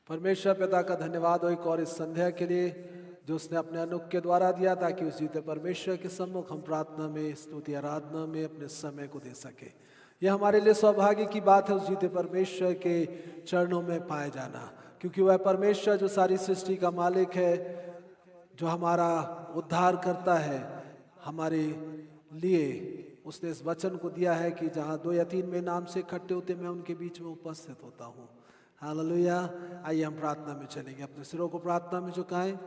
परमेश्वर पिता का धन्यवाद हो एक और इस संध्या के लिए जो उसने अपने अनुग्रह के द्वारा दिया ताकि उस जीते परमेश्वर के सम्मुख हम प्रार्थना में, स्तुति आराधना में अपने समय को दे सके। यह हमारे लिए सौभाग्य की बात है उस जीते परमेश्वर के चरणों में पाए जाना, क्योंकि वह परमेश्वर जो सारी सृष्टि का मालिक है, जो हमारा उद्धार करता है, हमारे लिए उसने इस वचन को दिया है कि जहाँ 2 या 3 में नाम से इकट्ठे होते मैं उनके बीच में उपस्थित होता हूँ। हालेलुया। आइए हम प्रार्थना में चलेंगे, अपने सिरों को प्रार्थना में झुकाएं।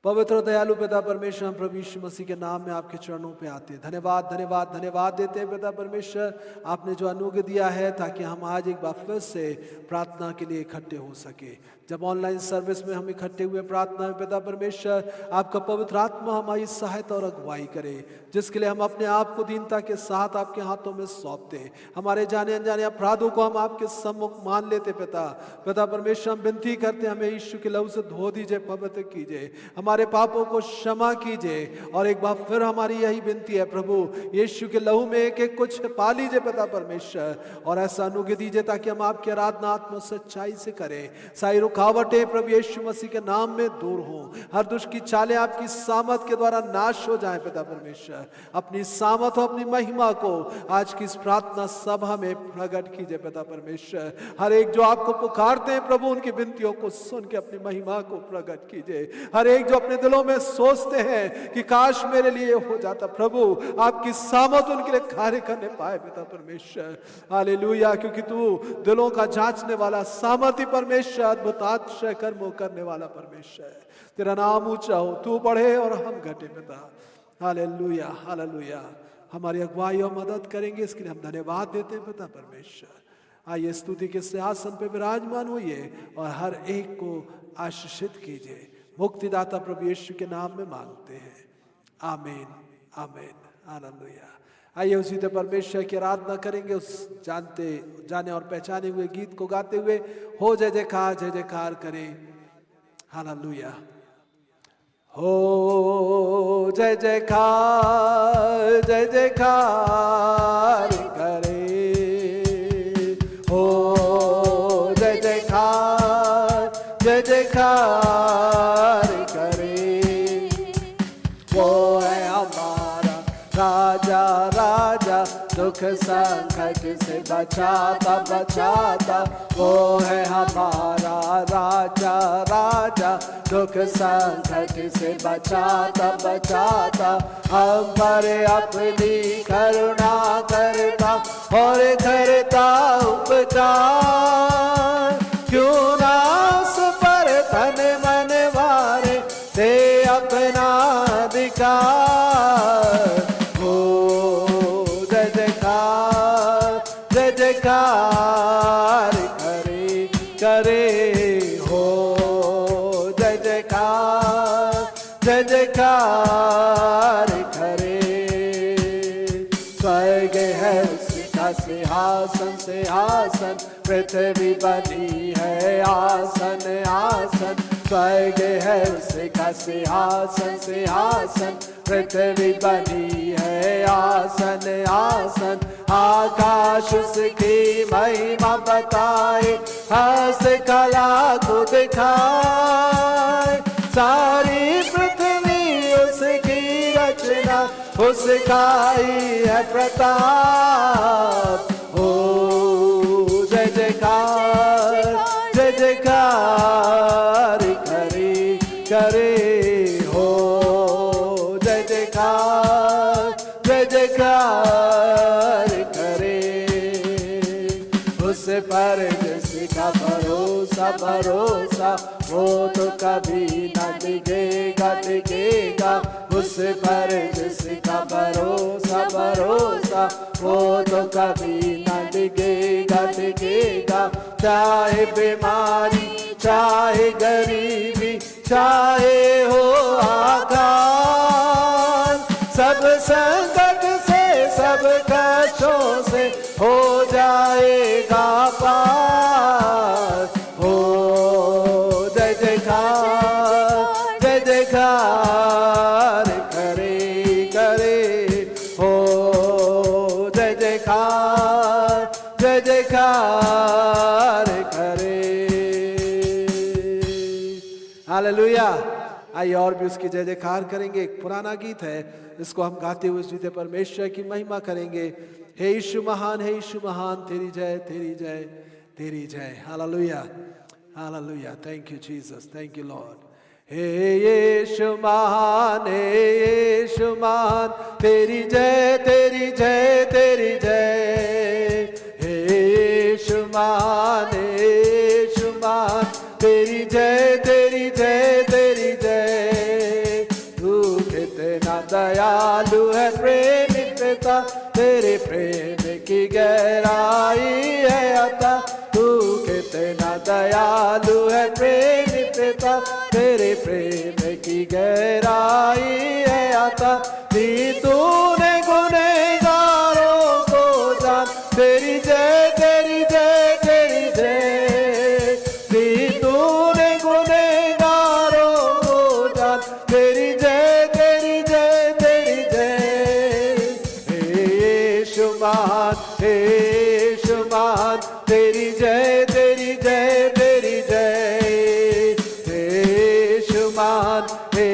पवित्र दयालु पिता परमेश्वर, हम प्रभु यीशु मसीह के नाम में आपके चरणों पे आते हैं। धन्यवाद धन्यवाद धन्यवाद देते हैं पिता परमेश्वर, आपने जो अनुग्रह दिया है ताकि हम आज एक बार फिर से प्रार्थना के लिए इकट्ठे हो सके। जब ऑनलाइन सर्विस में हम इकट्ठे हुए प्रार्थना में पिता परमेश्वर, आपका पवित्र आत्मा हमारी सहायता और अगुवाई करे, जिसके लिए हम अपने आप को दीनता के साथ आपके हाथों में सौंपते। हमारे जाने अनजाने अपराधों को हम आपके सम्मुख मान लेते पिता परमेश्वर, हम विनती करते हैं हमें यीशु के लहू से धो दीजिए, पवित्र कीजिए, हमारे पापों को क्षमा कीजिए। और एक बार फिर हमारी यही विनती है प्रभु, यीशु के लहू में एक एक कुछ पा लीजिए पिता परमेश्वर, और ऐसा अनुग्रह दीजिए ताकि हम आपकी आराधना आत्मा सच्चाई से करें। सारी रुकावटें प्रभु यीशु मसीह के नाम में दूर हो, हर दुष्ट की चालें आपकी सामर्थ के द्वारा नाश हो जाएं पिता परमेश्वर। अपनी सामर्थ और अपनी महिमा को आज की इस प्रार्थना सभा में प्रकट कीजिए पिता परमेश्वर। हर एक जो आपको पुकारते हैं प्रभु, उनकी विनतियों को सुन के अपनी महिमा को प्रकट कीजिए। हर एक जो अपने दिलों में सोचते हैं कि काश मेरे लिए हो जाता, प्रभु आपकी सामर्थ उनके लिए कार्य करने पाए पिता परमेश्वर। हालेलुया, क्योंकि तू दिलों का जांचने वाला सामर्थी परमेश्वर, अद्भुत आश्चर्य कर्मों करने वाला परमेश्वर है। तेरा नाम ऊंचा हो, तू बढ़े और हम घटे पिता। Hallelujah hallelujah. हमारी अगुवाई और मदद करेंगे, इसके लिए हम धन्यवाद देते हैं पिता परमेश्वर। आइए स्तुति के सिंहासन पे विराजमान होइए और हर एक को आशीषित कीजिए। मुक्तिदाता प्रभु यीशु के नाम में मांगते हैं, आमीन आमीन हालेलुया। आइए उसी तरह परमेश्वर की आराधना करेंगे, उस जाने और पहचाने हुए गीत को गाते हुए। हो जय जयकार करें। हालेलुया। हो जय जयकार करे, हो जय जयकार करे। वो है हमारा राजा राजा, दुख संकट से बचाता बचाता। वो है हमारा राजा राजा, दुख संकट से बचाता बचाता। हम पर अपनी करुणा करता और करता उपकार। क्यों ना उस पर तन मन वारे दे अपना अधिकार। हो जय जयकार करे करे, हो जय जयकार करे। स्वर्ग है उसका सिंहासन सिंहासन, पृथ्वी बनी है आसन आसन। स्वर्ग है उसका सिंहासन सिंहासन, पृथ्वी बनी है आसन आसन। आकाश उसकी महिमा बताए, हस्तकला को दिखाए। सारी पृथ्वी उसकी रचना, उसका ही है प्रताप। हो जय जयकार करे करे, हो जय जयकार करे। उस पर जिसका भरोसा भरोसा, वो तो कभी न डिगेगा डिगेगा। उस पर जिसका भरोसा भरोसा, वो तो कभी न डिगेगा डिगेगा। चाहे बीमारी चाहे गरीबी चाहे हो आकाल, सब संकट से सब कष्टों से हो जाएगा पार। हो जय जयकार करे करे, हो जय जयकार करे। हालेलुया। आइए और भी उसकी जय जयकार करेंगे। एक पुराना गीत है, इसको हम गाते हुए जीते परमेश्वर की महिमा करेंगे। हे यीशु महान, हे यीशु महान, तेरी जय, तेरी जय, तेरी जय। Hallelujah, hallelujah. Thank you Jesus, thank you Lord. हे यीशु महान, हे यीशु महान, तेरी जय, तेरी जय, तेरी जय। हे यीशु महान, हे यीशु महान, तेरी जय, तेरी जय, तेरी जय। तू कितना दयालु है प्रेमी पिता, तेरे प्रेम की गहराई है अता। तू कितना दयालु है प्रेमी पिता, तेरे प्रेम की गहराई है अता। दी तूने गुनहगारों को जान, तेरी जय, तेरी जय, तेरी जय। दी तूने गुनहगारों को जान, तेरी जय, तेरी जय, तेरी जय। हे यीशु महान, हे यीशु महान, तेरी जय, तेरी जय, तेरी जय। हे यीशु महान, हे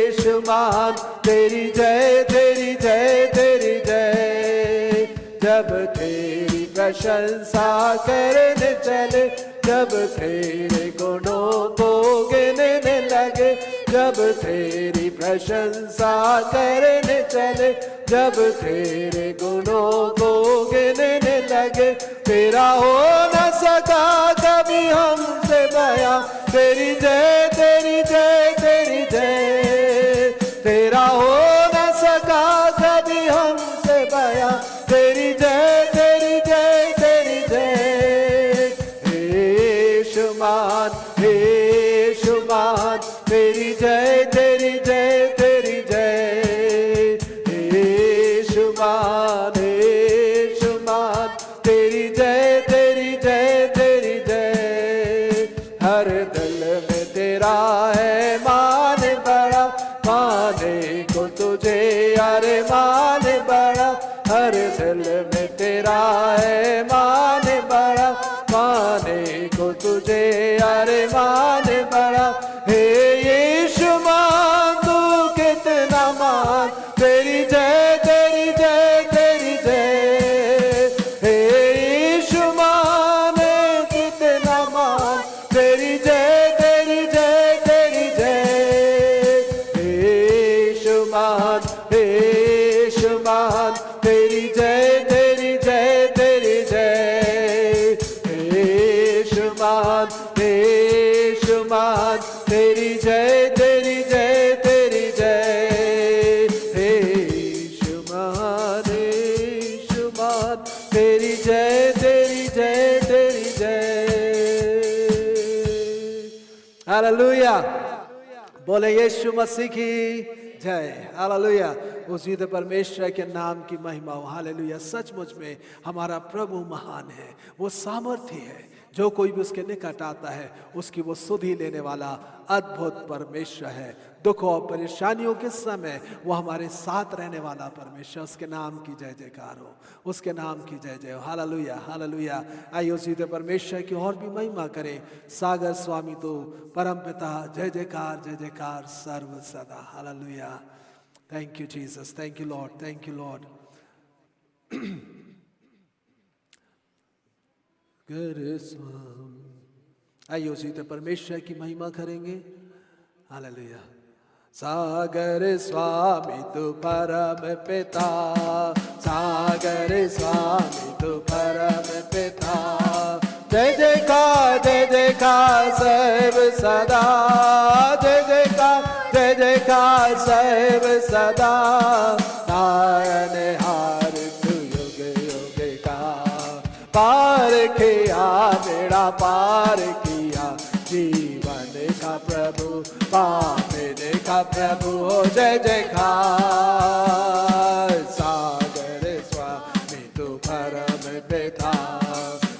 यीशु महान, तेरी जय, तेरी जय, तेरी जय। जब तेरी प्रशंसा करने चले, जब तेरे गुणों को गिनने लगे। जब तेरी प्रशंसा करने चले, जब तेरे गुणों को गिनने लगे। तेरा हो न सका कभी हमसे बयां, तेरी जय, तेरी जय, तेरी जय। तेरा हो न सका कभी हमसे बयां, तेरी जय, तेरी जय, तेरी जय। हे यीशु महान, हे यीशु महान, तेरी जय, तेरी जय, तेरी जय। हे यीशु महान, हे यीशु महान, तेरी जय, तेरी जय, तेरी जय। हर दिल में तेरा है मान बड़ा, माने को तुझे अरे मान बड़ा। हर दिल में तेरा है मान बड़ा, माने को तुझे अरे मान बड़ा। हे यीशु मान, तू कितना मान, तेरी जय, तेरी जय, तेरी जय। हे यीशु मान, कितना मान, तेरी जय, तेरी जय, तेरी जय। हे यीशु मान, हे यीशु मान, तेरी जय, तेरी जय, तेरी जय। हे यीशु मान, हे यीशु मान, तेरी जय, तेरी जय, तेरी जय। हे यीशु मान, हे यीशु मान, तेरी जय, तेरी जय, तेरी जय। हालेलुया। बोले यीशु मसीह की जय। हालेलुया। उस जीते परमेश्वर के नाम की महिमा हो। हालेलुया। सचमुच में हमारा प्रभु महान है, वो सामर्थी है। जो कोई भी उसके निकट आता है उसकी वो सुधि लेने वाला अद्भुत परमेश्वर है। दुखों और परेशानियों के समय वो हमारे साथ रहने वाला परमेश्वर। उसके नाम की जय जयकार हो, उसके नाम की जय जय हो। Hallelujah, hallelujah. आइए उस जीते परमेश्वर की और भी महिमा करें। सागर स्वामी तो परम पिता, जय जयकार, जय जयकार सर्व सदा। Hallelujah. Thank you Jesus, thank you Lord, thank you Lord. आइए उसी तो परमेश्वर की महिमा करेंगे। हालेलुया। सागर स्वामी तू परम पिता, सागर स्वामी तू परम पिता। जय जयकार, जय जयकार सर्व सदा। जय जयकार, जय जयकार सर्व सदा। तारनहार तू युग युग का, पार किया बेड़ा पार किया। जीवन का प्रभु, पापने का प्रभु हो। जय जयकार। सागर स्वामी तू परम पिता,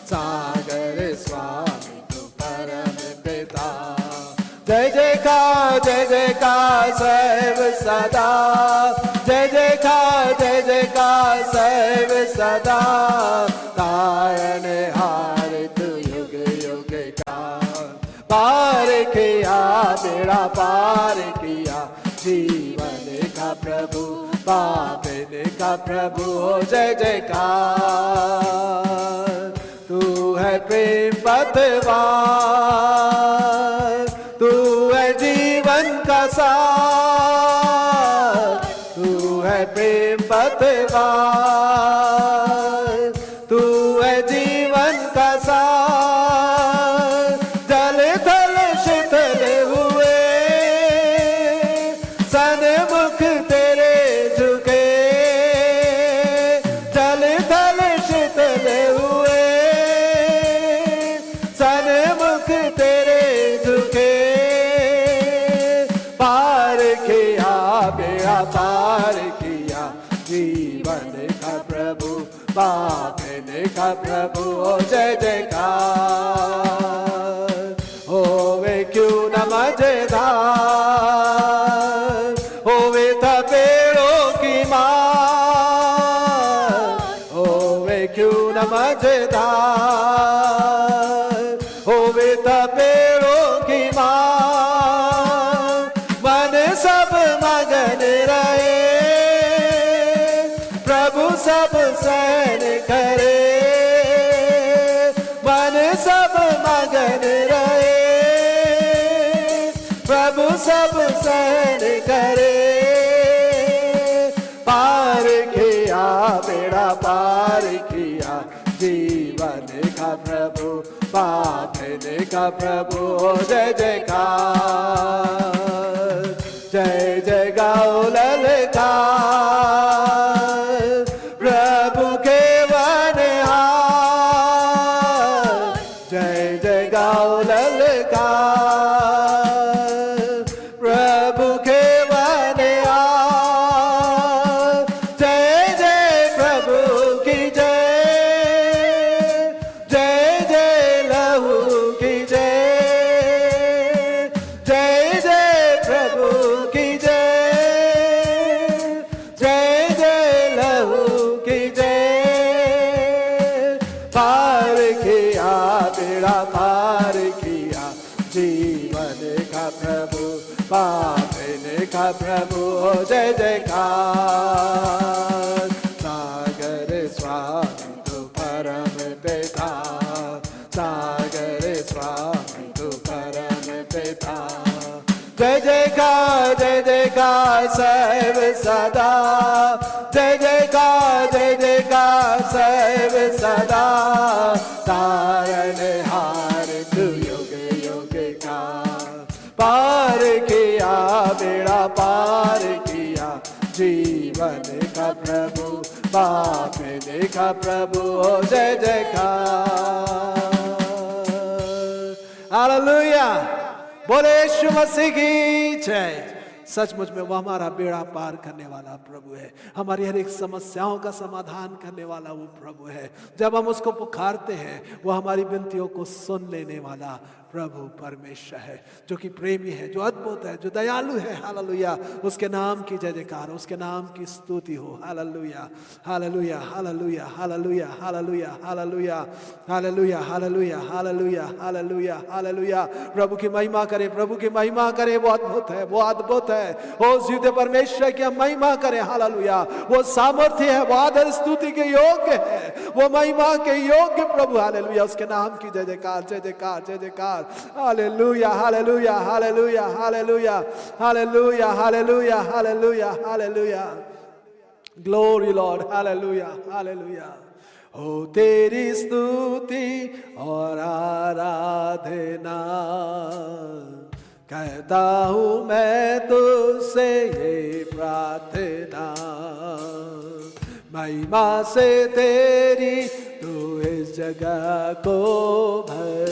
सागर स्वामी तू परम पिता। जय जयकार, जय जयकार सर्व सदा। जय जयकार, जय जयकार सर्व सदा। तारनहार तू युग युग का, पार किया, बेड़ा पार किया, जीवन का प्रभु, पापने का प्रभु, हो जय जयकार। तू है प्रेम पतवार, तू है जीवन का सार, तू है प्रेम पतवार, तू है जीवन का सार। जल थल शीतल हुए, सन्मुख तेरे झुके, जल थल शीतल हुए, सन्मुख तेरे झुके। पार किया, बेड़ा पार किया, जीवन का प्रभु, पापने का प्रभु, हो जय जयकार। होवे क्यों न मजेदार, होवे तपेड़ों की मार, होवे क्यों न मजेदार, होवे तपेड़ों की मार। मन सब मगन रहे, प्रभु सब सहन करे, मन सब मगन रहे, प्रभु सब सहन करे। पार किया, बेड़ा पार किया, जीवन का प्रभु, पापने का प्रभु, हो जय जयकार। जय जय गाओ ललकार, प्रभु के वनहार। जय जय गाओ ललकार, प्रभु के वनहार। जय जय प्रभु की जय, जय जय लहू की जय, जय जय प्रभु की जय, जय जय लहू की जय। पार किया, बेड़ा पार किया, जीवन का प्रभु, पापने का प्रभु, हो जय जयकार। सागर स्वामी तू परम पिता, सागर स्वामी तू परम पिता। जय जयकार, जय जयकार सर्व सदा, जय जयकार, जय जयकार सर्व सदा। तारनहार तू युग युग का, पार किया, बेड़ा पार किया, जीवन का प्रभु, पापने का प्रभु, हो जय जयकार। हालेलुया, बोले यीशु मसीह की जय। सचमुच में वो हमारा बेड़ा पार करने वाला प्रभु है, हमारी हर एक समस्याओं का समाधान करने वाला वो प्रभु है। जब हम उसको पुकारते हैं, वो हमारी विनतियों को सुन लेने वाला प्रभु परमेश्वर है, जो कि प्रेमी है, जो अद्भुत है, जो दयालु है। हालेलुया, उसके नाम की जय जयकार, उसके नाम की स्तुति हो। Hallelujah, hallelujah, hallelujah, hallelujah, hallelujah, hallelujah, hallelujah, hallelujah, hallelujah, hallelujah, hallelujah. प्रभु की महिमा करें, प्रभु की महिमा करें, वो अद्भुत है, वो अद्भुत है। ओ जीवित परमेश्वर की हम महिमा करें। हालेलुया, वो सामर्थ्य है, वो आदर स्तुति के योग्य है, वो महिमा के योग्य प्रभु। हालेलुया, उसके नाम की जय जयकार, जय जयकार, जय जयकार। Hallelujah, hallelujah, hallelujah, hallelujah, hallelujah, hallelujah, hallelujah, hallelujah. Glory Lord, hallelujah, hallelujah. हो तेरी स्तुति और आराधना कहता हूँ मैं तुझसे ये प्रार्थना, महिमा से तेरी तू इस जगह को भर,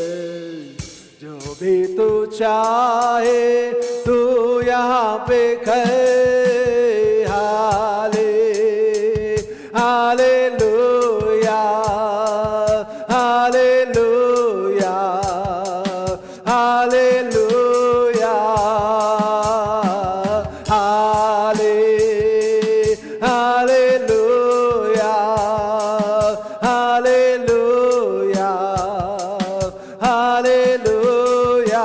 जो भी तू चाहे तू यहाँ पे कर। Hallelujah, hallelujah, hallelujah, hallelujah, hallelujah, hallelujah.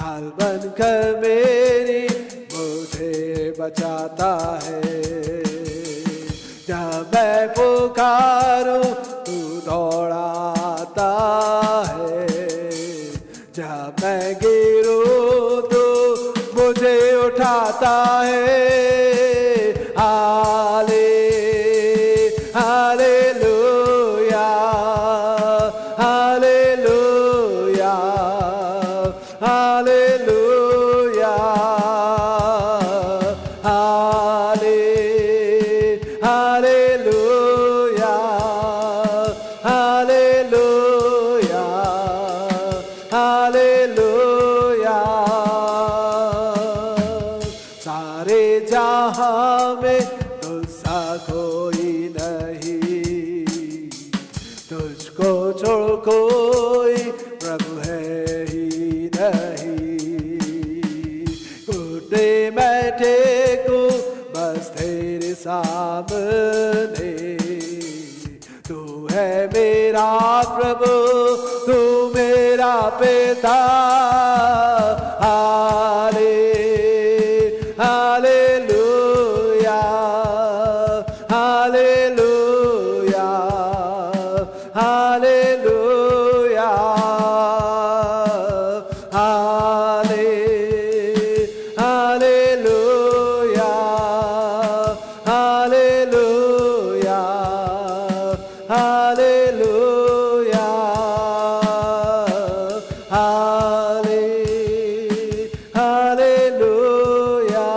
ढाल बनकर मेरी मुझे बचाता है। जब मैं पुकारूं तू दौड़ाता है, जब मैं गिरूं तो मुझे उठाता है। हाले हालेलुया हालेलुया हालेलुया हाले हालेलुया हालेलुया हालेलुया। सारे जहां में तुझसा कोई नहीं, तुझको छोड़ कोई प्रभु है ही नहीं। घुटने मैं टेकूं बस तेरे सामने, तू है मेरा प्रभु, तू मेरा पिता। हाले हालेलुया हालेलुया हालेलुया हाले हालेलुया हालेलुया हालेलुया हाले हालेलुया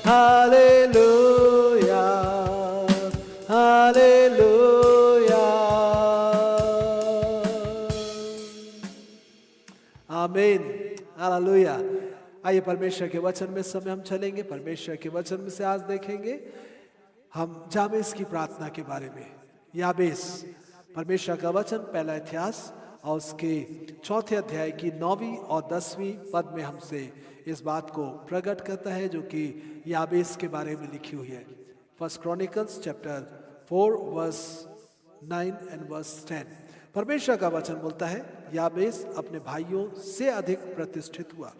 हालेलुया हालेलुया। आमीन हालेलुया। आइए परमेश्वर के वचन में इस समय हम चलेंगे। परमेश्वर के वचन में से आज देखेंगे हम जाबेस की प्रार्थना के बारे में। याबेस परमेश्वर का वचन पहला इतिहास और उसके चौथे अध्याय की 9वीं और 10वीं पद में हमसे इस बात को प्रकट करता है जो कि याबेस के बारे में लिखी हुई है। First Chronicles chapter 4 verse 9 and verse 10। परमेश्वर का वचन बोलता है, याबेस अपने भाइयों से अधिक प्रतिष्ठित हुआ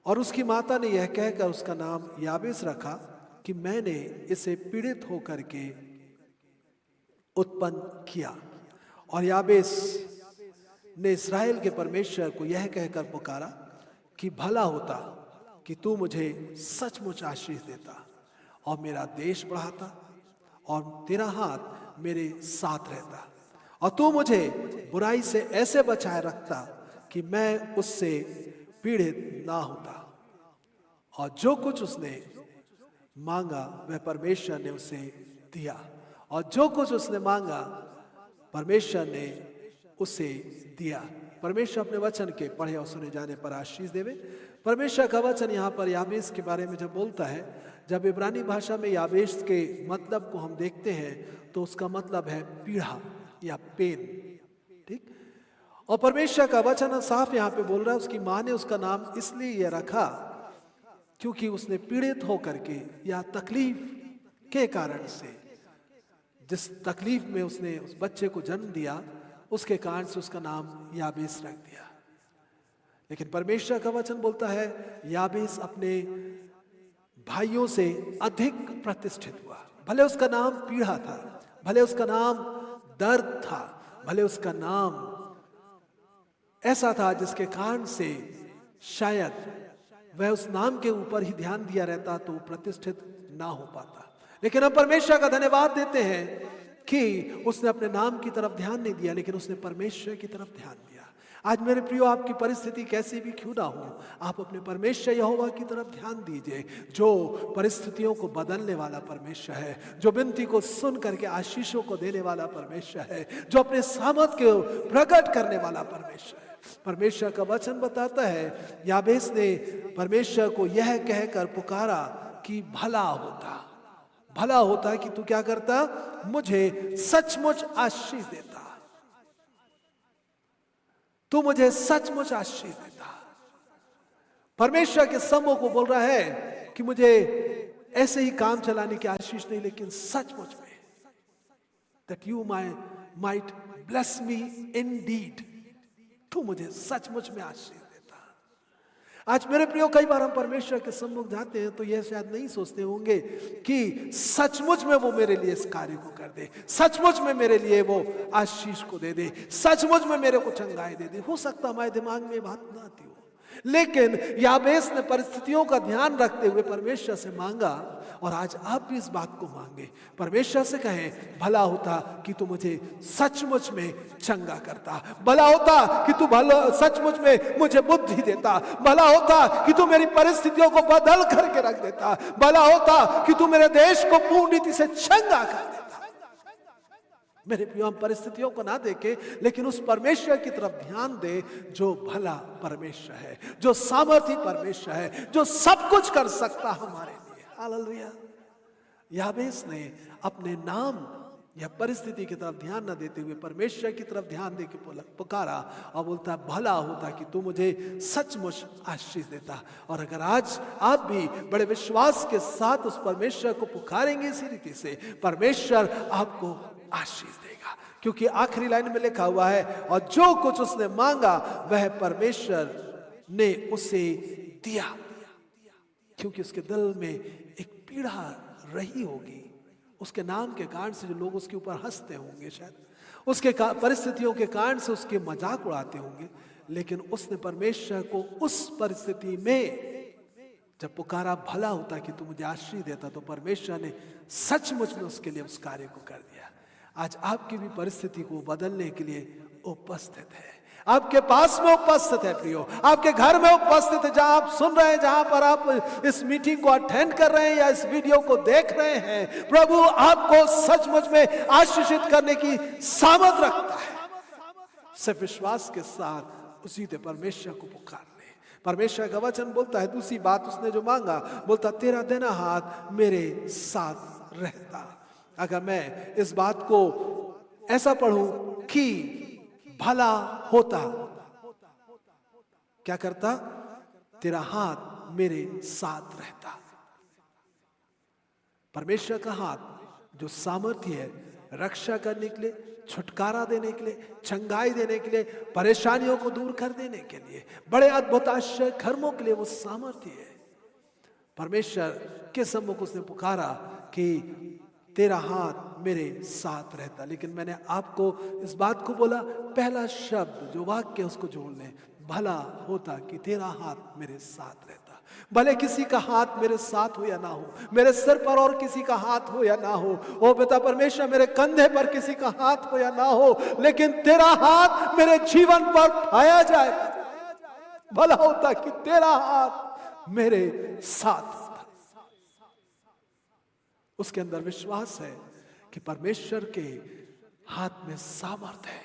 और उसकी माता ने यह कहकर उसका नाम याबेस रखा कि मैंने इसे पीड़ित होकर के उत्पन्न किया। और याबेस ने इस्राएल के परमेश्वर को यह कहकर पुकारा कि भला होता कि तू मुझे सचमुच आशीष देता और मेरा देश बढ़ाता और तेरा हाथ मेरे साथ रहता और तू मुझे बुराई से ऐसे बचाए रखता कि मैं उससे पीड़ित ना होता। और जो कुछ उसने मांगा वह परमेश्वर ने उसे दिया, और जो कुछ उसने मांगा परमेश्वर ने उसे दिया। परमेश्वर अपने वचन के पढ़े और सुने जाने पर आशीष देवे। परमेश्वर का वचन यहाँ पर याबेस के बारे में जब बोलता है, जब इब्रानी भाषा में याबेस के मतलब को हम देखते हैं तो उसका मतलब है पीड़ा या पेन। ठीक। और परमेश्वर का वचन साफ यहाँ पे बोल रहा है, उसकी माँ ने उसका नाम इसलिए यह रखा क्योंकि उसने पीड़ित होकर के या तकलीफ के कारण से, जिस तकलीफ में उसने उस बच्चे को जन्म दिया उसके कारण से उसका नाम याबेस रख दिया। लेकिन परमेश्वर का वचन बोलता है याबेस अपने भाइयों से अधिक प्रतिष्ठित हुआ। भले उसका नाम पीड़ा था, भले उसका नाम दर्द था, भले उसका नाम ऐसा था जिसके कारण से शायद वह उस नाम के ऊपर ही ध्यान दिया रहता तो प्रतिष्ठित ना हो पाता। लेकिन हम परमेश्वर का धन्यवाद देते हैं कि उसने अपने नाम की तरफ ध्यान नहीं दिया, लेकिन उसने परमेश्वर की तरफ ध्यान दिया। आज मेरे प्रियो, आपकी परिस्थिति कैसी भी क्यों ना हो, आप अपने परमेश्वर यहोवा की तरफ ध्यान दीजिए, जो परिस्थितियों को बदलने वाला परमेश्वर है, जो विनती को सुन करके आशीषों को देने वाला परमेश्वर है, जो अपने सामर्थ को प्रकट करने वाला परमेश्वर है। परमेश्वर का वचन बताता है याबेस ने परमेश्वर को यह कहकर पुकारा कि भला होता कि तू क्या करता, मुझे सचमुच आशीष देता, तू मुझे सचमुच आशीष देता। परमेश्वर के सम्मुख को बोल रहा है कि मुझे ऐसे ही काम चलाने की आशीष नहीं, लेकिन सचमुच में, that you might bless me indeed, तू मुझे सचमुच में आशीष देता। आज मेरे प्रियो, कई बार हम परमेश्वर के सम्मुख जाते हैं तो यह शायद नहीं सोचते होंगे कि सचमुच में वो मेरे लिए इस कार्य को कर दे, सचमुच में मेरे लिए वो आशीष को दे दे, सचमुच में मेरे को चंगाई दे दे। हो सकता हमारे दिमाग में ये बात ना आती हो, लेकिन याबेस ने परिस्थितियों का ध्यान रखते हुए परमेश्वर से मांगा, और आज आप भी इस बात को मांगे। परमेश्वर से कहें, भला होता कि तू मुझे सचमुच में चंगा करता, भला होता कि तू सचमुच में मुझे बुद्धि देता, भला होता कि तू मेरी परिस्थितियों को बदल करके रख देता, भला होता कि तू मेरे देश को पूर्ण रीति से चंगा कर देता। मेरे प्रियो, हम परिस्थितियों को ना देखें, लेकिन उस परमेश्वर की तरफ ध्यान दे जो भला परमेश्वर है, जो सामर्थी परमेश्वर है, जो सब कुछ कर सकता हमारे लिए। हालेलुया। याबेस ने अपने नाम या परिस्थिति की तरफ ध्यान न देते हुए परमेश्वर की तरफ ध्यान दे के पुकारा और बोलता, भला होता कि तू मुझे सचमुच आशीष देता। और अगर आज आप भी बड़े विश्वास के साथ उस परमेश्वर को पुकारेंगे इसी रीति से, परमेश्वर आपको आशीष देगा, क्योंकि आखिरी लाइन में लिखा हुआ है, और जो कुछ उसने मांगा वह परमेश्वर ने उसे दिया, क्योंकि उसके दिल में एक पीड़ा रही होगी। उसके नाम के कारण से जो लोग उसके ऊपर हंसते होंगे, शायद उसके परिस्थितियों के कारण से उसके मजाक उड़ाते होंगे, लेकिन उसने परमेश्वर को उस परिस्थिति में जब पुकारा, भला होता कि तू मुझे आशीष देता, तो परमेश्वर ने सचमुच में उसके लिए उस कार्य को कर दिया। आज आपकी भी परिस्थिति को बदलने के लिए उपस्थित है, आपके पास में उपस्थित है प्रियो, आपके घर में उपस्थित है, जहां आप सुन रहे हैं, जहां पर आप इस मीटिंग को अटेंड कर रहे हैं या इस वीडियो को देख रहे हैं। प्रभु आपको सचमुच में आशीषित करने की सामर्थ रखता है। सिर्फ विश्वास के साथ उसी से परमेश्वर को पुकार ले। परमेश्वर का वचन बोलता है, दूसरी बात उसने जो मांगा, बोलता तेरा देना हाथ मेरे साथ रहता। अगर मैं इस बात को ऐसा पढ़ूं कि भला होता, क्या करता? तेरा हाथ मेरे साथ रहता। परमेश्वर का हाथ जो सामर्थ्य है रक्षा करने के लिए, छुटकारा देने के लिए, चंगाई देने के लिए, परेशानियों को दूर कर देने के लिए, बड़े अद्भुत आश्चर्य कर्मों के लिए वो सामर्थ्य है। परमेश्वर के सम्मुख उसने पुकारा कि तेरा हाथ मेरे साथ रहता। लेकिन मैंने आपको इस बात को बोला, पहला शब्द जो वाक्य उसको जोड़ लें, भला होता कि तेरा हाथ मेरे साथ रहता। भले किसी का हाथ मेरे साथ हो या ना हो, मेरे सिर पर और किसी का हाथ हो या ना हो, ओ पिता परमेश्वर मेरे कंधे पर किसी का हाथ हो या ना हो, लेकिन तेरा हाथ मेरे जीवन पर पाया जाए। भला होता कि तेरा हाथ मेरे साथ। उसके अंदर विश्वास है कि परमेश्वर के हाथ में सामर्थ्य है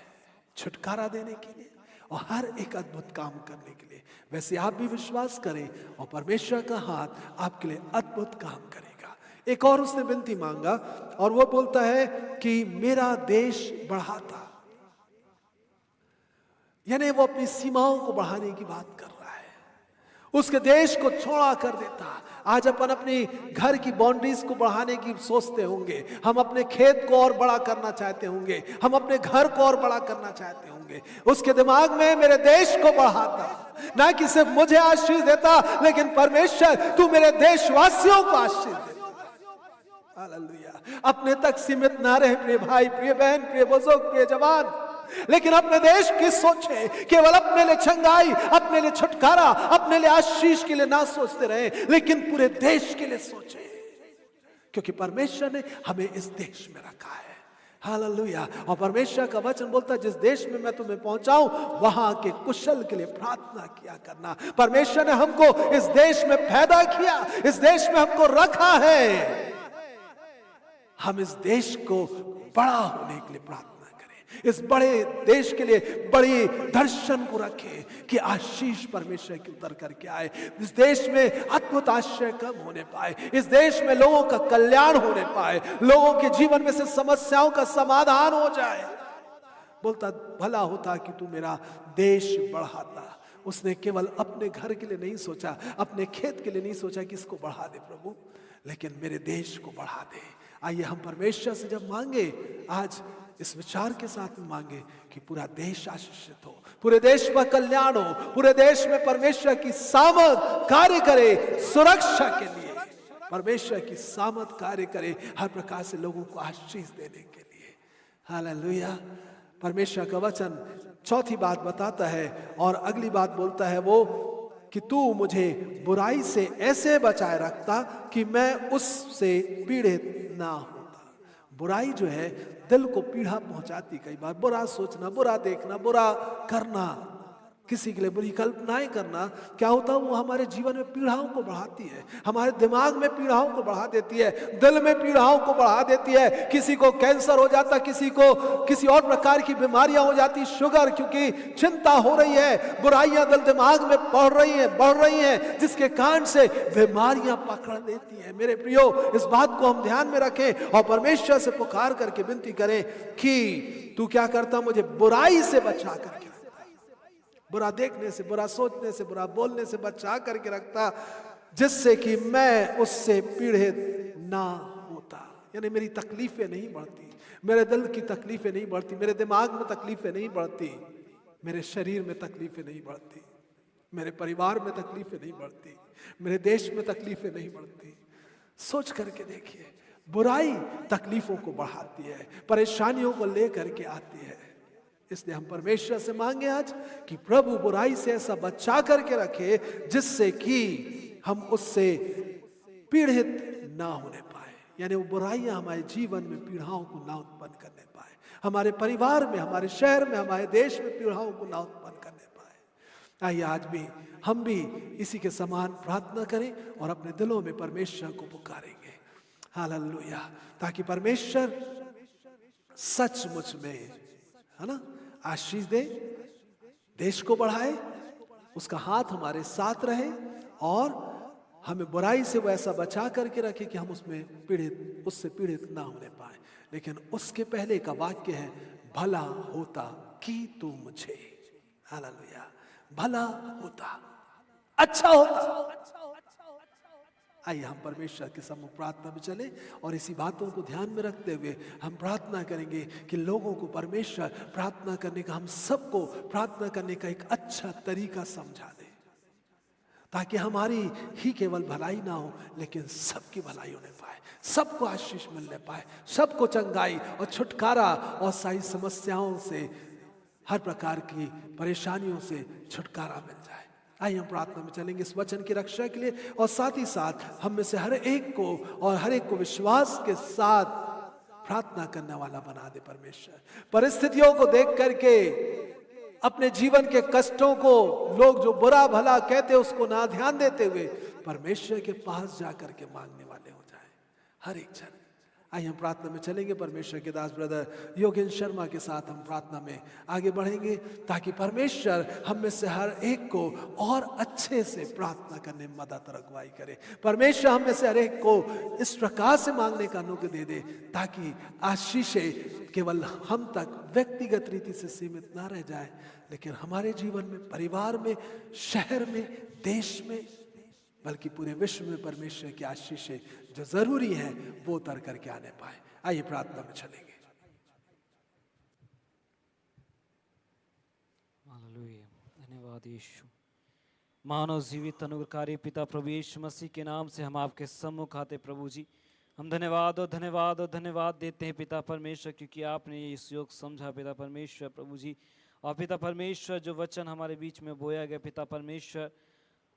छुटकारा देने के लिए और हर एक अद्भुत काम करने के लिए। वैसे आप भी विश्वास करें और परमेश्वर का हाथ आपके लिए अद्भुत काम करेगा। एक और उसने विनती मांगा और वो बोलता है कि मेरा देश बढ़ाता, यानी वो अपनी सीमाओं को बढ़ाने की बात कर रहा है, उसके देश को छोड़ा कर देता। आज अपन अपनी घर की बाउंड्रीज को बढ़ाने की सोचते होंगे, हम अपने खेत को और बड़ा करना चाहते होंगे, हम अपने घर को और बड़ा करना चाहते होंगे। उसके दिमाग में मेरे देश को बढ़ाता, ना कि सिर्फ मुझे आशीष देता, लेकिन परमेश्वर तू मेरे देशवासियों को आशीष देता। हालेलुया। अपने तक सीमित ना रहे प्रिय भाई, प्रिय बहन, प्रिय बुजुर्ग, प्रिय जवान, लेकिन अपने देश की सोचे, केवल अपने लिए चंगाई, अपने लिए छुटकारा, अपने लिए आशीष के लिए ना सोचते रहे, लेकिन पूरे देश के लिए सोचे, क्योंकि परमेश्वर ने हमें इस देश में रखा है। हालेलुया। और परमेश्वर का वचन बोलता है, जिस देश में मैं तुम्हें पहुंचाऊं वहां के कुशल के लिए प्रार्थना किया करना। परमेश्वर ने हमको इस देश में पैदा किया, इस देश में हमको रखा है, हम इस देश को बड़ा होने के लिए प्रार्थना, इस बड़े देश के लिए बड़ी दर्शन को रखें कि आशीष परमेश्वर की उतर करके आए, इस देश में अद्भुत आश्चर्य कम होने पाए, इस देश में लोगों का कल्याण होने पाए, लोगों के जीवन में से समस्याओं का समाधान हो जाए। बोलता भला होता कि तू मेरा देश बढ़ाता। उसने केवल अपने घर के लिए नहीं सोचा, अपने खेत के लिए नहीं सोचा कि इसको बढ़ा दे प्रभु, लेकिन मेरे देश को बढ़ा दे। आइए हम परमेश्वर से जब मांगे, आज इस विचार के साथ में मांगे कि पूरा देश आशीषित हो, पूरे देश पर कल्याण हो, पूरे देश में परमेश्वर की सामर्थ कार्य करे, सुरक्षा के लिए परमेश्वर की सामर्थ कार्य करे, हर प्रकार से लोगों को आशीष देने के लिए। हालेलुया। परमेश्वर का वचन चौथी बात बताता है और अगली बात बोलता है वो कि तू मुझे बुराई से ऐसे बचाए रखता कि मैं उससे पीड़ित ना होता। बुराई जो है दिल को पीड़ा पहुंचाती, कई बार बुरा सोचना, बुरा देखना, बुरा करना, किसी के लिए बुरी कल्पनाएं करना, क्या होता है वो हमारे जीवन में पीड़ाओं को बढ़ाती है, हमारे दिमाग में पीड़ाओं को बढ़ा देती है, दिल में पीड़ाओं को बढ़ा देती है। किसी को कैंसर हो जाता, किसी को किसी और प्रकार की बीमारियां हो जाती, शुगर, क्योंकि चिंता हो रही है, बुराइयां दिल दिमाग में बढ़ रही हैं, जिसके कारण से बीमारियां पकड़ लेती हैं। मेरे प्रियो, इस बात को हम ध्यान में रखें और परमेश्वर से पुकार करके विनती करें कि तू क्या करता, मुझे बुराई से बचा करके, बुरा देखने से, बुरा सोचने से, बुरा बोलने से बचा करके रखता, जिससे कि मैं उससे पीड़ित ना होता। यानी मेरी तकलीफें नहीं बढ़ती, मेरे दिल की तकलीफें नहीं बढ़ती, मेरे दिमाग में तकलीफें नहीं बढ़ती, मेरे शरीर में तकलीफें नहीं बढ़ती, मेरे परिवार में तकलीफें नहीं बढ़ती, मेरे देश में तकलीफें नहीं बढ़ती। सोच करके देखिए, बुराई तकलीफों को बढ़ाती है, परेशानियों को लेकर के आती है। इसलिए हम परमेश्वर से मांगे आज कि प्रभु बुराई से ऐसा बचा करके रखे जिससे कि हम उससे पीड़ित ना होने पाए। यानी वो बुराइयां हमारे जीवन में पीड़ाओं को ना उत्पन्न करने पाए, हमारे परिवार में, हमारे शहर में, हमारे देश में पीड़ाओं को ना उत्पन्न करने पाए। आइए आज भी हम भी इसी के समान प्रार्थना करें और अपने दिलों में परमेश्वर को पुकारेंगे। हालेलुया। ताकि परमेश्वर सचमुच में, है ना, आशीष दे, देश को बढ़ाए, उसका हाथ हमारे साथ रहे और हमें बुराई से वो ऐसा बचा करके रखे कि हम उससे पीड़ित ना होने पाए। लेकिन उसके पहले का वाक्य है, भला होता कि तू मुझे, हालेलुया, भला होता, अच्छा होता। आइए हम परमेश्वर के सम्मुख प्रार्थना में चले और इसी बातों को ध्यान में रखते हुए हम प्रार्थना करेंगे कि लोगों को परमेश्वर प्रार्थना करने का, हम सबको प्रार्थना करने का एक अच्छा तरीका समझा दे, ताकि हमारी ही केवल भलाई ना हो लेकिन सबकी भलाई होने पाए, सबको आशीष मिलने पाए, सबको चंगाई और छुटकारा और सारी समस्याओं से, हर प्रकार की परेशानियों से छुटकारा मिल जाए। आइए हम प्रार्थना में चलेंगे इस वचन की रक्षा के लिए और साथ ही साथ हम में से हर एक को विश्वास के साथ प्रार्थना करने वाला बना दे परमेश्वर। परिस्थितियों को देख करके, अपने जीवन के कष्टों को लोग जो बुरा भला कहते उसको ना ध्यान देते हुए परमेश्वर के पास जाकर के मांगने वाले हो जाए हर एक जन। आइए हम प्रार्थना में चलेंगे। परमेश्वर के दास ब्रदर योगेंद्र शर्मा के साथ हम प्रार्थना में आगे बढ़ेंगे ताकि परमेश्वर हम में से हर एक को और अच्छे से प्रार्थना करने में मदद और अगुवाई करे। परमेश्वर हम में से हर एक को इस प्रकार से मांगने का अनुग्रह दे दे ताकि आशीषें केवल हम तक व्यक्तिगत रीति से सीमित ना रह जाए, लेकिन हमारे जीवन में, परिवार में, शहर में, देश में, बल्कि पूरे विश्व में परमेश्वर की आशीषें जो जरूरी है वो उतर करके आने पाए। आइए प्रार्थना में चलेंगे। हालेलुया, धन्यवाद यीशु। मानव जीवित अनुग्रहकारी पिता प्रभु यीशु मसीह के नाम से हम आपके सम्मुख आते प्रभु जी। हम धन्यवाद और धन्यवाद और धन्यवाद देते हैं पिता परमेश्वर, क्योंकि आपने ये इस योग समझा पिता परमेश्वर प्रभु जी। और पिता परमेश्वर जो वचन हमारे बीच में बोया गया पिता परमेश्वर,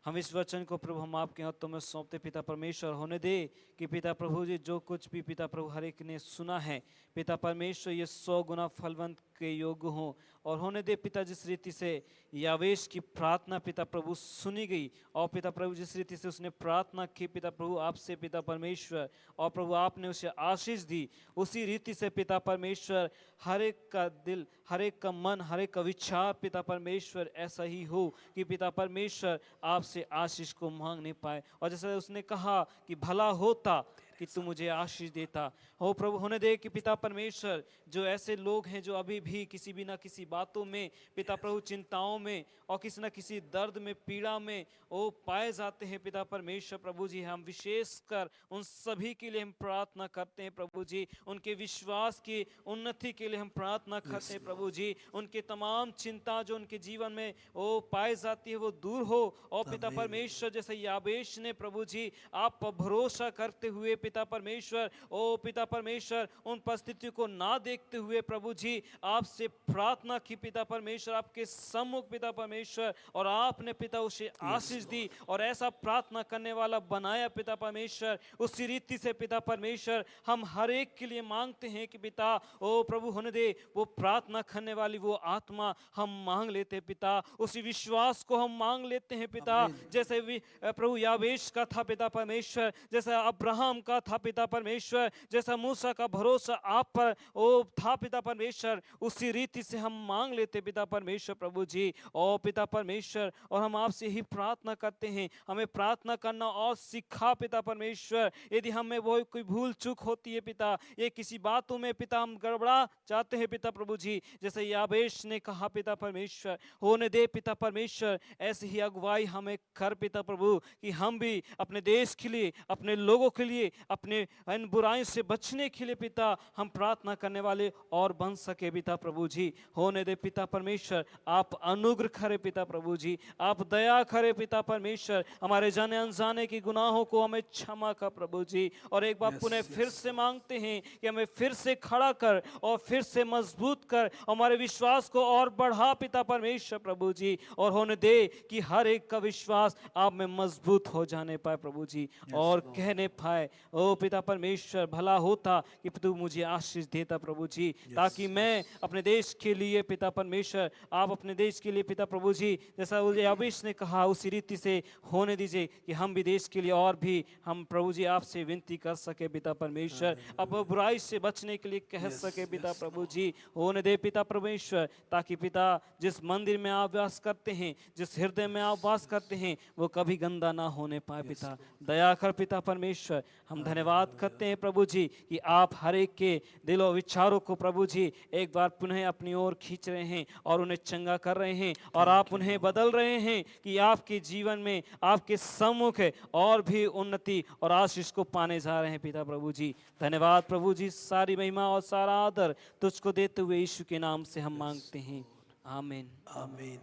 हम इस वचन को प्रभु हम आपके हाथों में सौंपते पिता परमेश्वर। होने दे कि पिता प्रभु जी जो कुछ भी पिता प्रभु हर एक ने सुना है पिता परमेश्वर ये 100 गुना फलवंत के योग्य हों। और होने दे पिता जिस रीति से यावेश की प्रार्थना पिता प्रभु सुनी गई और पिता प्रभु जिस रीति से उसने प्रार्थना की पिता प्रभु आपसे पिता परमेश्वर, और प्रभु आपने उसे आशीष दी, उसी रीति से पिता परमेश्वर हर एक का दिल, हर एक का मन, हर एक का विचार पिता परमेश्वर ऐसा ही हो कि पिता परमेश्वर आपसे आशीष को मांगने पाए। और जैसे उसने कहा कि भला होता कि तू मुझे आशीष देता। हो प्रभु, होने दे कि पिता परमेश्वर जो ऐसे लोग हैं जो अभी भी किसी भी ना किसी बातों में पिता प्रभु चिंताओं में और किसी ना किसी दर्द में पीड़ा में वो पाए जाते हैं पिता परमेश्वर प्रभु जी, हम विशेषकर उन सभी के लिए हम प्रार्थना करते हैं प्रभु जी। उनके विश्वास की उन्नति के लिए हम प्रार्थना करते हैं प्रभु जी। उनके तमाम चिंता जो उनके जीवन में वो पाए जाती है वो दूर हो। और पिता परमेश्वर जैसे याबेश ने प्रभु जी आप पर भरोसा करते हुए पिता परमेश्वर, ओ पिता परमेश्वर उन परिस्थितियों को ना देखते हुए प्रभु जी आपसे प्रार्थना की पिता परमेश्वर आपके सम्मुख पिता परमेश्वर, और आपने पिता उसे आशीष दी और ऐसा प्रार्थना करने वाला बनाया पिता परमेश्वर। उसी रीति से पिता परमेश्वर हम हर एक के लिए मांगते हैं कि पिता ओ प्रभु होने दे वो प्रार्थना करने वाली वो आत्मा हम मांग लेते हैं पिता, उसी विश्वास को हम मांग लेते हैं पिता। जैसे प्रभु याबेश का था पिता परमेश्वर, जैसा अब्राहम का था पिता परमेश्वर, जैसा मूसा का भरोसा आप पर ओ था पिता परमेश्वर, उसी रीति से हम मांग लेते पिता परमेश्वर प्रभु जी। ओ पिता परमेश्वर, और हम आपसे ही प्रार्थना करते हैं, हमें प्रार्थना करना और सिखा पिता परमेश्वर। यदि हमें वो कोई भूल चूक होती है पिता, ये किसी बातों में पिता हम गड़बड़ा चाहते हैं पिता प्रभु जी, जैसे याबेश ने कहा पिता परमेश्वर, होने दे पिता परमेश्वर ऐसे ही अगुवाई हमें कर पिता प्रभु, कि हम भी अपने देश के लिए, अपने लोगों के लिए, अपने इन बुराइयों से बचने के लिए पिता हम प्रार्थना करने वाले और बन सके पिता प्रभु जी। होने दे पिता परमेश्वर, आप अनुग्रह करे पिता प्रभु जी, आप दया करे पिता परमेश्वर, हमारे जाने अनजाने की गुनाहों को हमें क्षमा कर प्रभु जी। और एक बार पुनः फिर से मांगते हैं कि हमें फिर से खड़ा कर और फिर से मजबूत कर, हमारे विश्वास को और बढ़ा पिता परमेश्वर प्रभु जी, और होने दे कि हर एक का विश्वास आप में मजबूत हो जाने पाए प्रभु जी, और कहने पाए ओ पिता परमेश्वर भला होता कि तू मुझे आशीष देता प्रभु जी, ताकि मैं अपने देश के लिए पिता परमेश्वर, आप अपने देश के लिए पिता प्रभु जी जैसा याबेश ने कहा उसी रीति से होने दीजिए कि हम भी देश के लिए और भी हम प्रभु जी आपसे विनती कर सके पिता परमेश्वर, अब बुराई से बचने के लिए कह सके पिता प्रभु जी। होने दे पिता परमेश्वर, ताकि पिता जिस मंदिर में आप वास करते हैं, जिस हृदय में आप वास करते हैं, वो कभी गंदा ना होने पाए पिता, दया कर पिता परमेश्वर। हम धन्यवाद करते हैं प्रभु जी कि आप हर एक के दिलों विचारों को प्रभु जी एक बार पुनः अपनी ओर खींच रहे हैं और उन्हें चंगा कर रहे हैं, और आप उन्हें बदल रहे हैं कि आपके जीवन में आपके सम्मुख और भी उन्नति और आशीष को पाने जा रहे हैं पिता प्रभु जी। धन्यवाद प्रभु जी, सारी महिमा और सारा आदर तुझको देते हुए यीशु के नाम से हम मांगते हैं, आमीन आमीन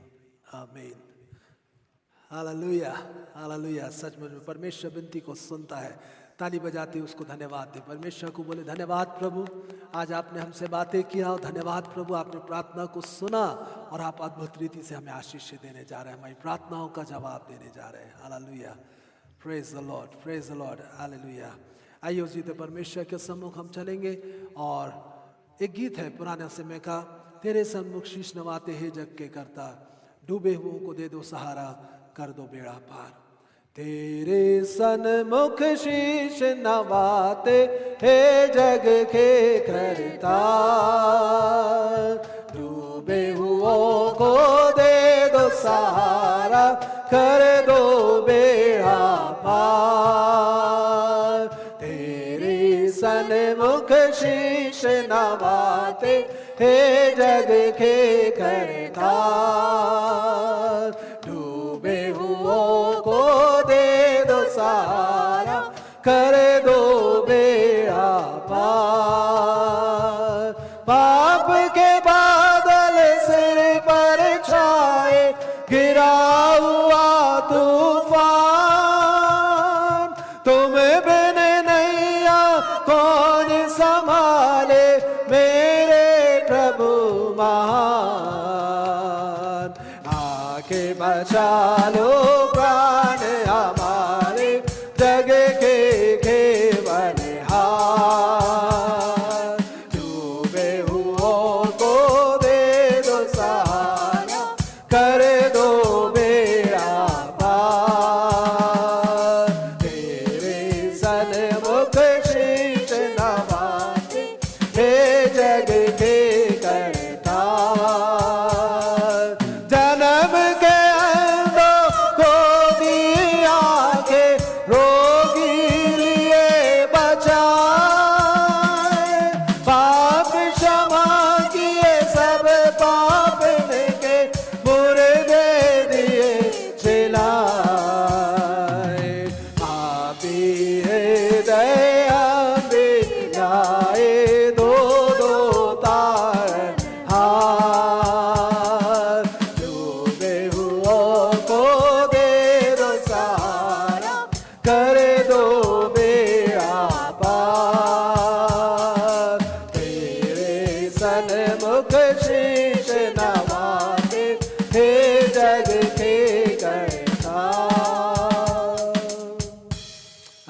आमीन। Hallelujah hallelujah. सचमुच में परमेश्वर विनती को सुनता है। ताली बजाते उसको धन्यवाद दे, परमेश्वर को बोले धन्यवाद प्रभु, आज आपने हमसे बातें किया, और धन्यवाद प्रभु आपने प्रार्थना को सुना और आप अद्भुत रीति से हमें आशीष देने जा रहे हैं, हमारी प्रार्थनाओं का जवाब देने जा रहे हैं। Hallelujah, praise the Lord, praise the Lord, hallelujah. आइए उस जीते परमेश्वर के सम्मुख हम चलेंगे, और एक गीत है पुराने समय का, तेरे सन्मुख शीश नवाते हैं जग के करता, डूबे हुओं को दे दो सहारा, कर दो बेड़ा पार। तेरे सन्मुख शीश नवाते हे जग के करता, डूबे हुओं को दे दो सहारा, कर दो बेड़ा पार। तेरे सन्मुख शीश नवाते हे जग के करता, डूबे हुओं को दे दो सहारा, कर दो बेड़ा पार। पाप के बादल सिर पर छाए, गिरा हुआ तूफान, तुम बिन नैया कौन संभाले, मेरे प्रभु महान।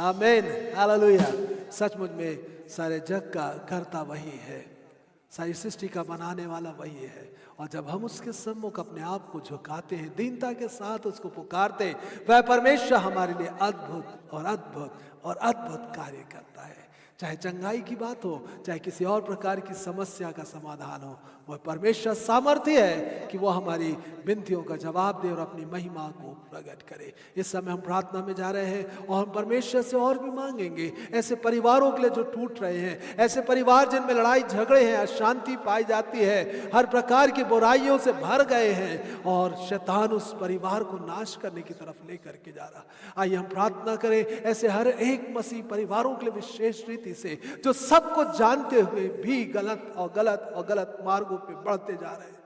आमीन, हालेलुया। सचमुच में सारे जग का कर्ता वही है, सारी सृष्टि का बनाने वाला वही है। और जब हम उसके सम्मुख अपने आप को झुकाते हैं, दीनता के साथ उसको पुकारते हैं, वह परमेश्वर हमारे लिए अद्भुत और अद्भुत और अद्भुत कार्य करता है। चाहे चंगाई की बात हो, चाहे किसी और प्रकार की समस्या का समाधान हो, वह परमेश्वर सामर्थ्य है कि वो हमारी विनतियों का जवाब दे और अपनी महिमा को प्रकट करे। इस समय हम प्रार्थना में जा रहे हैं और हम परमेश्वर से और भी मांगेंगे, ऐसे परिवारों के लिए जो टूट रहे हैं, ऐसे परिवार जिनमें लड़ाई झगड़े हैं, अशांति पाई जाती है, हर प्रकार की बुराइयों से भर गए हैं और शैतान उस परिवार को नाश करने की तरफ लेकर के जा रहा। आइए हम प्रार्थना करें ऐसे हर एक मसीह परिवारों के लिए विशेष रीति से, जो सब कुछ जानते हुए भी गलत मार्गों पे बढ़ते जा रहे हैं,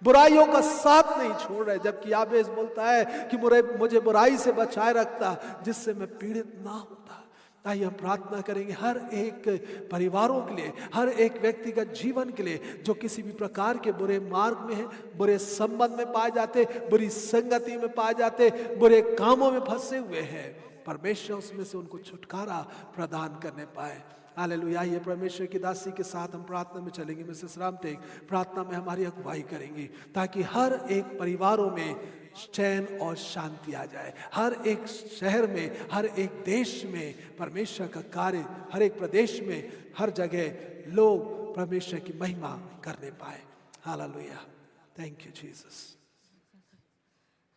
बुराइयों का साथ नहीं छोड़ रहे, जबकि याबेस बोलता है कि मुझे बुराई से बचाए रखता जिससे मैं पीड़ित ना होता। आइए हम प्रार्थना करेंगे हर एक परिवारों के लिए, हर एक व्यक्तिगत जीवन के लिए जो किसी भी प्रकार के बुरे मार्ग में है, बुरे संबंध में पाए जाते, बुरी संगति में पाए जाते, बुरे कामों में फंसे हुए हैं। परमेश्वर उसमें से उनको छुटकारा प्रदान करने पाए। हालेलुया। ये परमेश्वर की दासी के साथ हम प्रार्थना में चलेंगे। मिसेस रामटेक प्रार्थना में हमारी अगुवाई करेंगी ताकि हर एक परिवारों में चैन और शांति आ जाए, हर एक शहर में, हर एक देश में परमेश्वर का कार्य, हर एक प्रदेश में, हर जगह लोग परमेश्वर की महिमा करने पाए। Hallelujah. Thank you Jesus.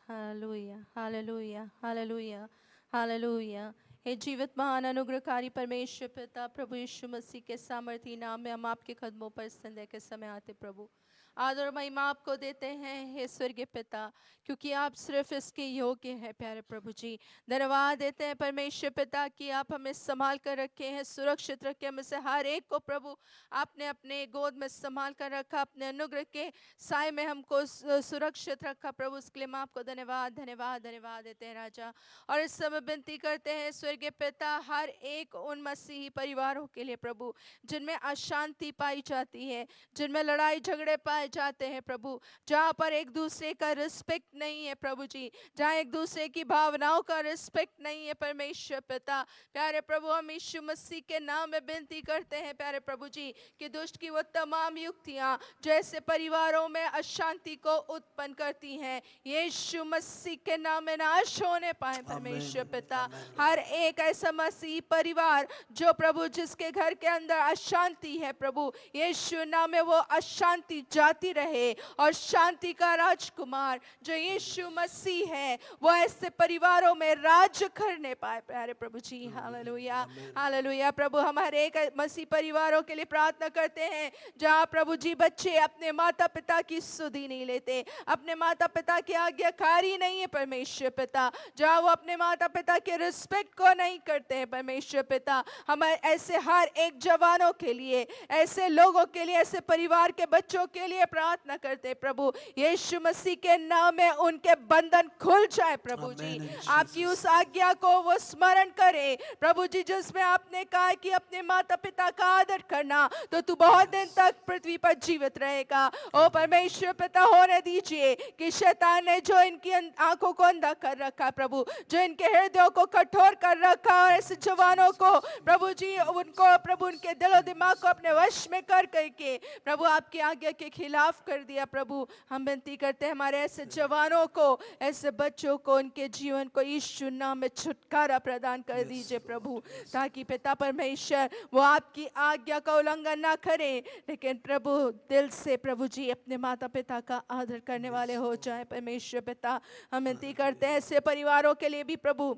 Hallelujah, hallelujah, hallelujah, hallelujah. हे जीवित महान अनुग्रहकारी परमेश्वर पिता प्रभु यीशु मसीह के सामर्थी नाम में हम आपके कदमों पर संध्या के समय आते प्रभु, आदर महिमा आपको देते हैं हे स्वर्गीय पिता, क्योंकि आप सिर्फ इसके योग्य हैं। प्यारे प्रभु जी, धन्यवाद देते हैं परमेश्वर पिता कि आप हमें संभाल कर रखे हैं, सुरक्षित रखे। हमें से हर एक को प्रभु आपने अपने गोद में संभाल कर रखा, अपने अनुग्रह के साय में हमको सुरक्षित रखा प्रभु। उसके लिए हम आपको धन्यवाद धन्यवाद धन्यवाद देते हैं राजा। और इस समय विनती करते हैं स्वर्गीय पिता हर एक उन मसीही परिवारों के लिए प्रभु जिनमें अशांति पाई जाती है, जिनमें लड़ाई झगड़े पाए जाते हैं प्रभु, जहाँ पर एक दूसरे का रिस्पेक्ट नहीं है प्रभु जी, जहाँ एक दूसरे की भावनाओं का रिस्पेक्ट नहीं है परमेश्वर पिता। प्यारे प्रभु हम यीशु मसीह के नाम में विनती करते हैं प्यारे प्रभु जी कि दुष्ट की वो तमाम युक्तियाँ जैसे परिवारों में अशांति को उत्पन्न करती हैं, यीशु मसीह के नाम में नाश होने पाए परमेश्वर पिता। हर एक ऐसा मसीह परिवार जो प्रभु जिसके घर के अंदर अशांति है प्रभु, यीशु नाम में वो अशांति जाती रहे और शांति का राजकुमार जो यीशु मसीह है वो ऐसे परिवारों में राज करने पाए प्यारे प्रभु जी। Hallelujah, hallelujah. प्रभु हमारे एक मसीह परिवारों के लिए प्रार्थना करते हैं जहाँ प्रभु जी बच्चे अपने माता पिता की सुधि नहीं लेते, अपने माता पिता की आज्ञाकारी नहीं है परमेश्वर पिता, जहाँ वो अपने माता पिता के रिस्पेक्ट को नहीं करते हैं परमेश्वर पिता। हम ऐसे हर एक जवानों के लिए, ऐसे लोगों के लिए, ऐसे परिवार के बच्चों के लिए प्रार्थना करते हैं प्रभु, यीशु मसीह के नाम में उनके बंधन खुल जाए प्रभु जी। आपकी उस आज्ञा को वो स्मरण करे प्रभु जी जिसमें आपने कहा कि अपने माता पिता का आदर करना तो तू बहुत दिन तक पृथ्वी पर जीवित रहेगा। ओ परमेश्वर पिता होने दीजिए कि शैतान ने जो इनकी आंखों को अंधा कर रखा प्रभु, जो इनके हृदयों को कठोर कर रखा, और ऐसे जवानों को प्रभु जी उनको प्रभु उनके दिलो दिमाग को अपने वश में कर करके प्रभु आपकी आज्ञा के खिलाफ कर दिया प्रभु। हम विनती करते हैं हमारे ऐसे जवानों को, ऐसे बच्चों को, उनके जीवन को यीशु नाम में छुटकारा प्रदान कर दीजिए प्रभु, ताकि पिता परमेश्वर वो आपकी आज्ञा का उल्लंघन ना करें, लेकिन प्रभु दिल से प्रभु जी अपने माता पिता का आदर करने वाले हो जाए परमेश्वर पिता। हम विनती करते हैं ऐसे परिवारों के लिए भी प्रभु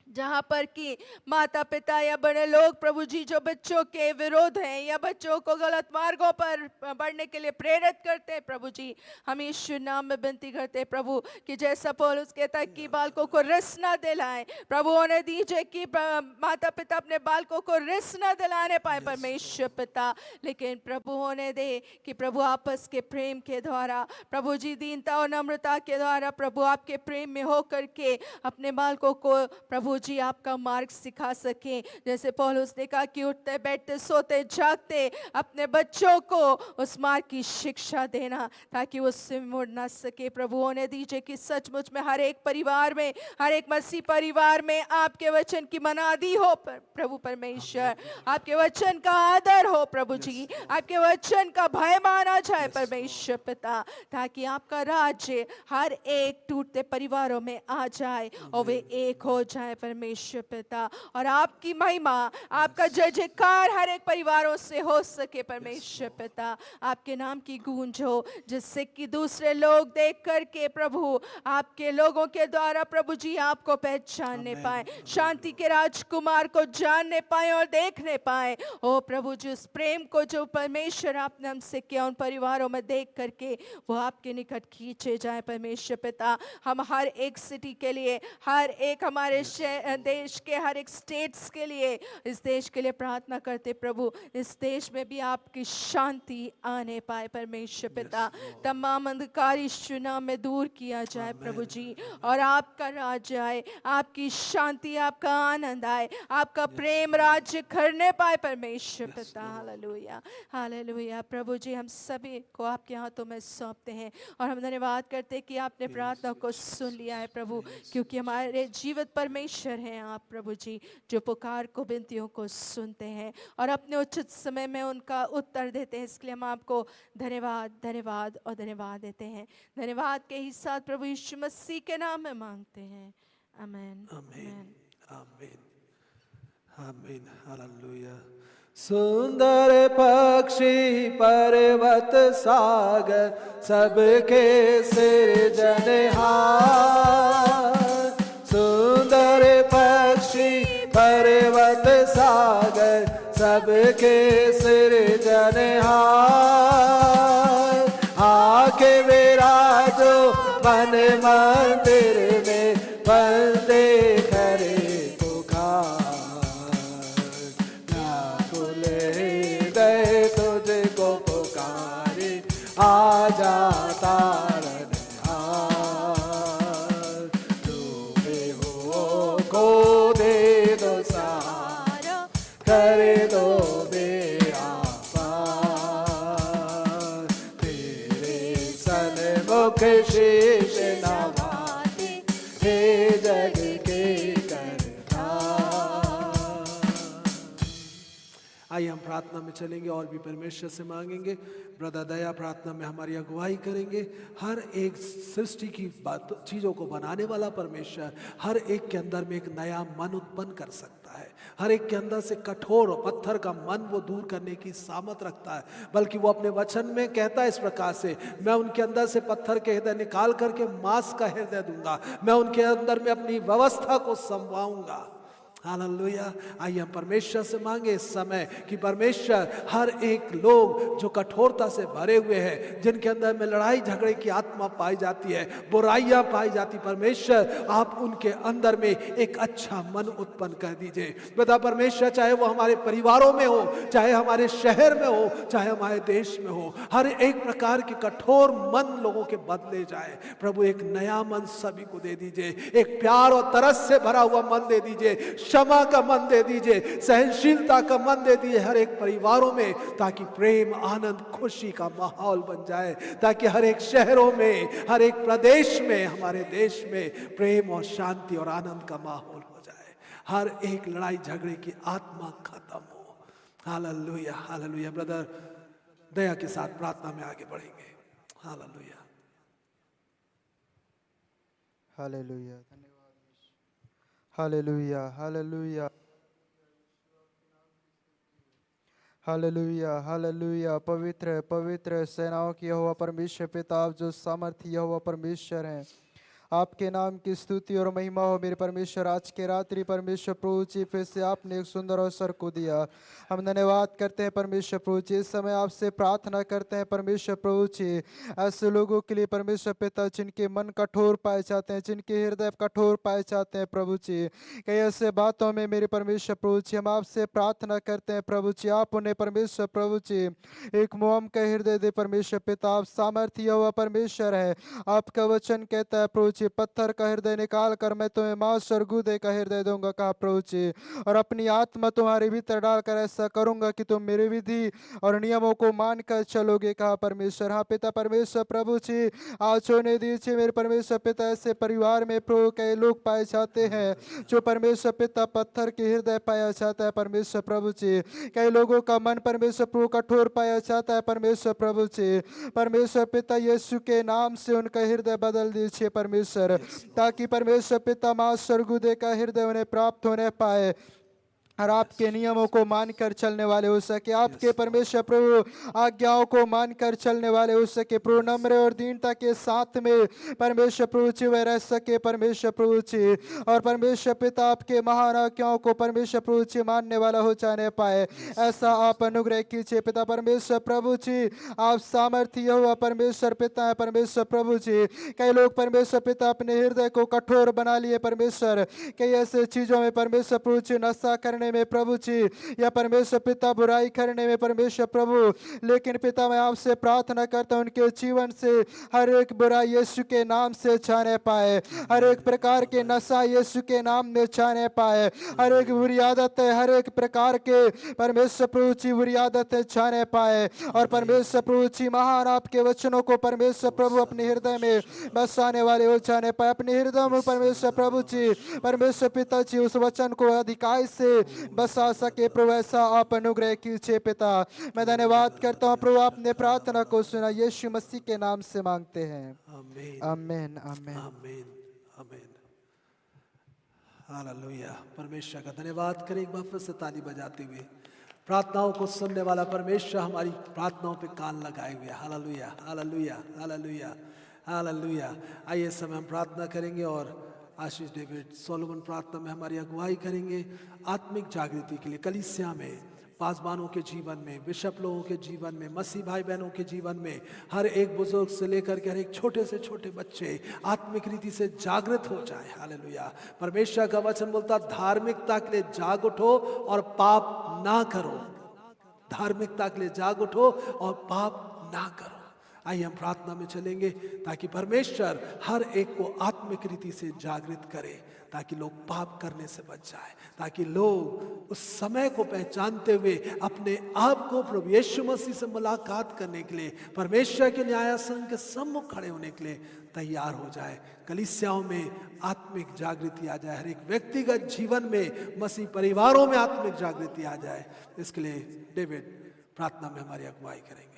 जहाँ पर कि माता पिता या बड़े लोग प्रभु जी जो बच्चों के विरोध हैं या बच्चों को गलत मार्गों पर बढ़ने के लिए प्रेरित करते हैं प्रभु जी, हम यीशु नाम में विनती करते हैं प्रभु कि जैसा पौलुस कहता है कि बालकों को रिस न दिलाएं, प्रभु उन्हें दीजिए कि माता पिता अपने बालकों को रिस न दिलाने पाए परमेश्वर पिता, लेकिन प्रभु होने दे कि प्रभु आपस के प्रेम के द्वारा प्रभु जी दीनता और नम्रता के द्वारा प्रभु आपके प्रेम में हो करके अपने बालकों को प्रभु प्रभु जी आपका मार्ग सिखा सकें। जैसे पौलुस ने कहा कि उठते बैठते सोते जागते अपने बच्चों को उस मार्ग की शिक्षा देना ताकि वो उससे मुड़ ना सके। प्रभु होने दीजिए कि सचमुच में हर एक परिवार में, हर एक मसीह परिवार में आपके वचन की मनादी हो प्रभु परमेश्वर, आपके वचन का आदर हो प्रभु जी, आपके वचन का भय माना जाए परमेश्वर पिता, ताकि आपका राज्य हर एक टूटते परिवारों में आ जाए और वे एक हो जाए परमेश्वर पिता, और आपकी महिमा, आपका जय जयकार हर एक परिवारों से हो सके परमेश्वर पिता। आपके नाम की गूंज हो जिससे कि दूसरे लोग देख करके प्रभु आपके लोगों के द्वारा प्रभु जी आपको पहचानने पाए, शांति के राजकुमार को जानने पाए और देखने पाए। ओ प्रभु जी उस प्रेम को जो परमेश्वर आपने हमसे किया उन परिवारों में देख करके वो आपके निकट खींचे जाए परमेश्वर पिता। हम हर एक सिटी के लिए, हर एक हमारे देश के हर एक स्टेट्स के लिए, इस देश के लिए प्रार्थना करते प्रभु, इस देश में भी आपकी शांति आने पाए परमेश्वर पिता। तमाम अंधकार यीशु नाम में दूर किया जाए प्रभु जी, और आपका राज्य आए, आपकी शांति, आपका आनंद आए, आपका प्रेम राज्य करने पाए परमेश्वर पिता। Hallelujah, hallelujah. प्रभु जी हम सभी को आपके हाथों में सौंपते हैं और हम धन्यवाद करते हैं कि आपने प्रार्थना को सुन लिया है प्रभु, क्योंकि हमारे जीवित परमेश्वर हैं आप प्रभु जी, जो पुकार को विनतियों को सुनते हैं और अपने उचित समय में उनका उत्तर देते हैं। इसके लिए हम आपको धन्यवाद, धन्यवाद और धन्यवाद देते हैं। धन्यवाद के ही साथ प्रभु यीशु मसीह के नाम में मांगते हैं, आमीन, आमीन, आमीन, आमीन, हालेलुया। सुंदर पक्षी पर्वत सागर सबके सृजनहार, सुंदर पक्षी पर्वत सागर सबके सृजनहार, आके विराजो मन मंदिर में बंदे करे तुझको पुकारे आजा तारनहार, डूबे हो को दे दो सहारा, करे दो बेड़ा पार, तेरे सन्मुख शीश नवाते हे जग के आइए हम प्रार्थना में चलेंगे और भी परमेश्वर से मांगेंगे। ब्रदर दया प्रार्थना में हमारी अगुवाई करेंगे। हर एक सृष्टि की बात चीज़ों को बनाने वाला परमेश्वर हर एक के अंदर में एक नया मन उत्पन्न कर सकता है। हर एक के अंदर से कठोर पत्थर का मन वो दूर करने की सामर्थ रखता है, बल्कि वो अपने वचन में कहता है इस प्रकार से, मैं उनके अंदर से पत्थर के हृदय निकाल करके मांस का हृदय दूंगा, मैं उनके अंदर में अपनी व्यवस्था को समवाऊंगा। हालेलुया। आइए हम परमेश्वर से मांगे इस समय कि परमेश्वर हर एक लोग जो कठोरता से भरे हुए हैं, जिनके अंदर में लड़ाई झगड़े की आत्मा पाई जाती है, बुराइयां पाई जाती, परमेश्वर आप उनके अंदर में एक अच्छा मन उत्पन्न कर दीजिए। पिता परमेश्वर, चाहे वो हमारे परिवारों में हो, चाहे हमारे शहर में हो, चाहे हमारे देश में हो, हर एक प्रकार के कठोर मन लोगों के बदले जाए। प्रभु एक नया मन सभी को दे दीजिए, एक प्यार और तरस से भरा हुआ मन दे दीजिए, क्षमा का मन दे दीजिए, सहनशीलता का मन दे दीजिए हर एक परिवारों में, ताकि प्रेम, आनंद, खुशी का माहौल बन जाए, ताकि हर एक शहरों में, हर एक प्रदेश में, हमारे देश में प्रेम और शांति और आनंद का माहौल हो जाए। हर एक लड़ाई झगड़े की आत्मा खत्म हो। Hallelujah, hallelujah. ब्रदर दया के साथ प्रार्थना में आगे बढ़ेंगे। हालेलुया, हालेलुया, धन्यवाद, हालेलुया, हालेलुया, हालेलुया, हालेलुया। पवित्र पवित्र सेनाओं की यहोवा परमेश्वर पिता, आप जो सामर्थी यहोवा परमेश्वर हैं, आपके नाम की स्तुति और महिमा हो मेरे परमेश्वर। आज के रात्रि परमेश्वर प्रभु जी फिर से आपने एक सुंदर अवसर को दिया, हम धन्यवाद करते हैं परमेश्वर प्रभु जी। इस समय आपसे प्रार्थना करते हैं परमेश्वर प्रभु जी, ऐसे लोगों के लिए परमेश्वर पिता जिनके मन कठोर पाए जाते हैं, जिनके हृदय कठोर पाए जाते हैं प्रभु जी, कई ऐसे बातों में मेरे परमेश्वर प्रभु जी हम आपसे प्रार्थना करते हैं प्रभु जी, आप उन्हें परमेश्वर प्रभु जी एक मोम का हृदय दे परमेश्वर पिता। आप सामर्थ्य हुआ परमेश्वर है, आपका वचन कहता है प्रभु जी पत्थर का हृदय निकाल कर मैं तुम्हें मांस और गूदे का हृदय दूंगा, कहा प्रभु जी। और अपनी आत्मा तुम्हारे भीतर डालकर ऐसा करूंगा कि तुम मेरी विधि और नियमों को मानकर चलोगे, कहा परमेश्वर। हाँ पिता परमेश्वर प्रभु जी, आज होने दीजिए मेरे परमेश्वर पिता, ऐसे परिवार में प्रभु कई लोग पाए जाते हैं जो परमेश्वर पिता पत्थर के हृदय पाया जाता है परमेश्वर प्रभु जी। कई लोगों का मन परमेश्वर प्रभु कठोर पाया जाता है परमेश्वर प्रभु जी। परमेश्वर पिता यीशु के नाम से उनका हृदय बदल दीजिए परमेश्वर, ताकि परमेश्वर पिता मां स्वर्गुदय का हृदय उन्हें प्राप्त होने पाए और आपके नियमों को मानकर चलने वाले हो सके, आपके परमेश्वर प्रभु आज्ञाओं को मानकर चलने वाले हो सके प्रभु। नम्र और दीनता के साथ में परमेश्वर प्रभु जी वह रह सके परमेश्वर प्रभु जी। और परमेश्वर पिता आपके महान आज्ञाओं को परमेश्वर प्रभु जी मानने वाला हो जाने पाए, ऐसा आप अनुग्रह कीजिए पिता परमेश्वर प्रभु जी। आप सामर्थ्य हुआ परमेश्वर पिता है परमेश्वर प्रभु जी। कई लोग परमेश्वर पिता अपने हृदय को कठोर बना लिए परमेश्वर, कई ऐसे चीजों में परमेश्वर प्रभु जी नशा करने में प्रभु जी, या परमेश्वर पिता बुराई करने में परमेश्वर प्रभु। लेकिन पिता मैं आपसे प्रार्थना करता हूं उनके जीवन से हर एक बुराई यीशु के नाम से जाने पाए, हर एक प्रकार के नशा यीशु के नाम में जाने पाए, हर एक बुरी आदत है, हर एक प्रकार के परमेश्वर प्रभु जी बुरी आदतें जाने पाए। और परमेश्वर प्रभु जी महान आपके वचनों को परमेश्वर प्रभु अपने हृदय में बसाने वाले हो जाने पाए, अपने हृदय में परमेश्वर प्रभु जी परमेश्वर पिता जी उस वचन को अधिकाई से बसा सके प्रभु, ऐसा आप अनुग्रह कीजिए पिता। मैं धन्यवाद करता हूँ प्रभु, आपने प्रार्थना को सुना, यीशु मसीह के नाम से मांगते हैं, आमीन आमीन आमीन। आमीन आमीन। हालेलुया। परमेश्वर का धन्यवाद करें एक बार फिर से ताली बजाते हुए। प्रार्थनाओं को सुनने वाला परमेश्वर हमारी प्रार्थनाओं पे कान लगाए हुए। Hallelujah hallelujah hallelujah hallelujah. आइए इस समय हम प्रार्थना करेंगे और आशीष डेविड सोलोमन प्रार्थना में हमारी अगुवाई करेंगे आत्मिक जागृति के लिए कलीसिया में, पासबानों के जीवन में, बिशप लोगों के जीवन में, मसीह भाई बहनों के जीवन में, हर एक बुजुर्ग से लेकर के हर एक छोटे से छोटे बच्चे आत्मिक रीति से जागृत हो जाए। हालेलुया। परमेश्वर का वचन बोलता धार्मिकता के लिए जाग उठो और पाप ना करो, धार्मिकता के लिए जाग उठो और पाप ना करो। आइए हम प्रार्थना में चलेंगे ताकि परमेश्वर हर एक को आत्मिक रीति से जागृत करे, ताकि लोग पाप करने से बच जाए, ताकि लोग उस समय को पहचानते हुए अपने आप को प्रभु यीशु मसीह से मुलाकात करने के लिए, परमेश्वर के न्यायासन के सम्मुख खड़े होने के लिए तैयार हो जाए। कलीसियाओं में आत्मिक जागृति आ जाए, हर एक व्यक्तिगत जीवन में, मसीह परिवारों में आत्मिक जागृति आ जाए। इसके लिए डेविड प्रार्थना में हमारी अगुवाई करेंगे।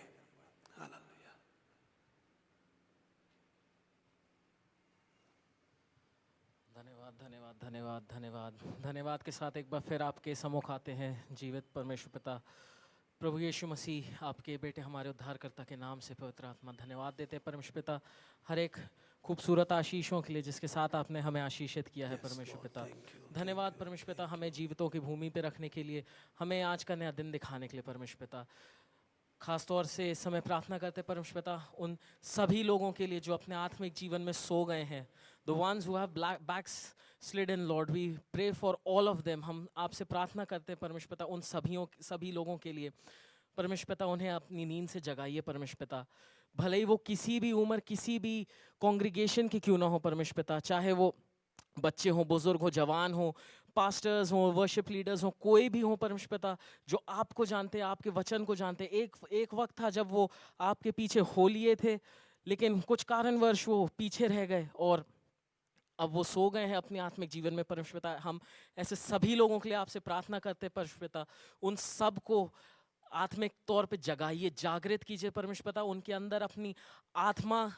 धन्यवाद धन्यवाद धन्यवाद धन्यवाद के साथ एक बार फिर आपके सम्मुख आते हैं जीवित परमेश्वर पिता प्रभु यीशु मसीह आपके बेटे हमारे उद्धारकर्ता के नाम से पवित्र आत्मा धन्यवाद देते हैं परमेश्वर पिता हर एक खूबसूरत आशीषों के लिए जिसके साथ आपने हमें आशीषित किया है परमेश्वर पिता। धन्यवाद परमेश्वर पिता हमें जीवितों की भूमि पे रखने के लिए, हमें आज का नया दिन दिखाने के लिए परमेश्वर पिता। खास तौर से इस समय प्रार्थना करते परमेश्वर पिता उन सभी लोगों के लिए जो अपने आत्मिक जीवन में सो गए हैं, the ones who have backslidden Lord, we pray for all of them। हम आपसे प्रार्थना करते हैं परमेश्वर पिता उन सभी लोगों के लिए परमेश्वर पिता, उन्हें अपनी नींद से जगाइए परमेश्वर पिता। भले ही वो किसी भी उम्र किसी भी कॉन्ग्रीगेशन के क्यों ना हो परमेश्वर पिता, चाहे वो बच्चे हों, बुजुर्ग हो, जवान हो, पास्टर्स हों, वर्शिप लीडर्स हों, कोई भी हो परमेश्वर पिता जो आपको जानते हैं, आपके वचन को जानते हैं। एक वक्त था जब वो आपके पीछे हो लिए थे, लेकिन कुछ कारणवश वो पीछे रह गए और अब वो सो गए हैं अपने आत्मिक जीवन में परमेश्वर पिता। हम ऐसे सभी लोगों के लिए आपसे प्रार्थना करते हैं परमेश्वर पिता, उन सब को आत्मिक तौर पे जगाइए, जागृत कीजिए परमेश्वर पिता, उनके अंदर अपनी आत्मा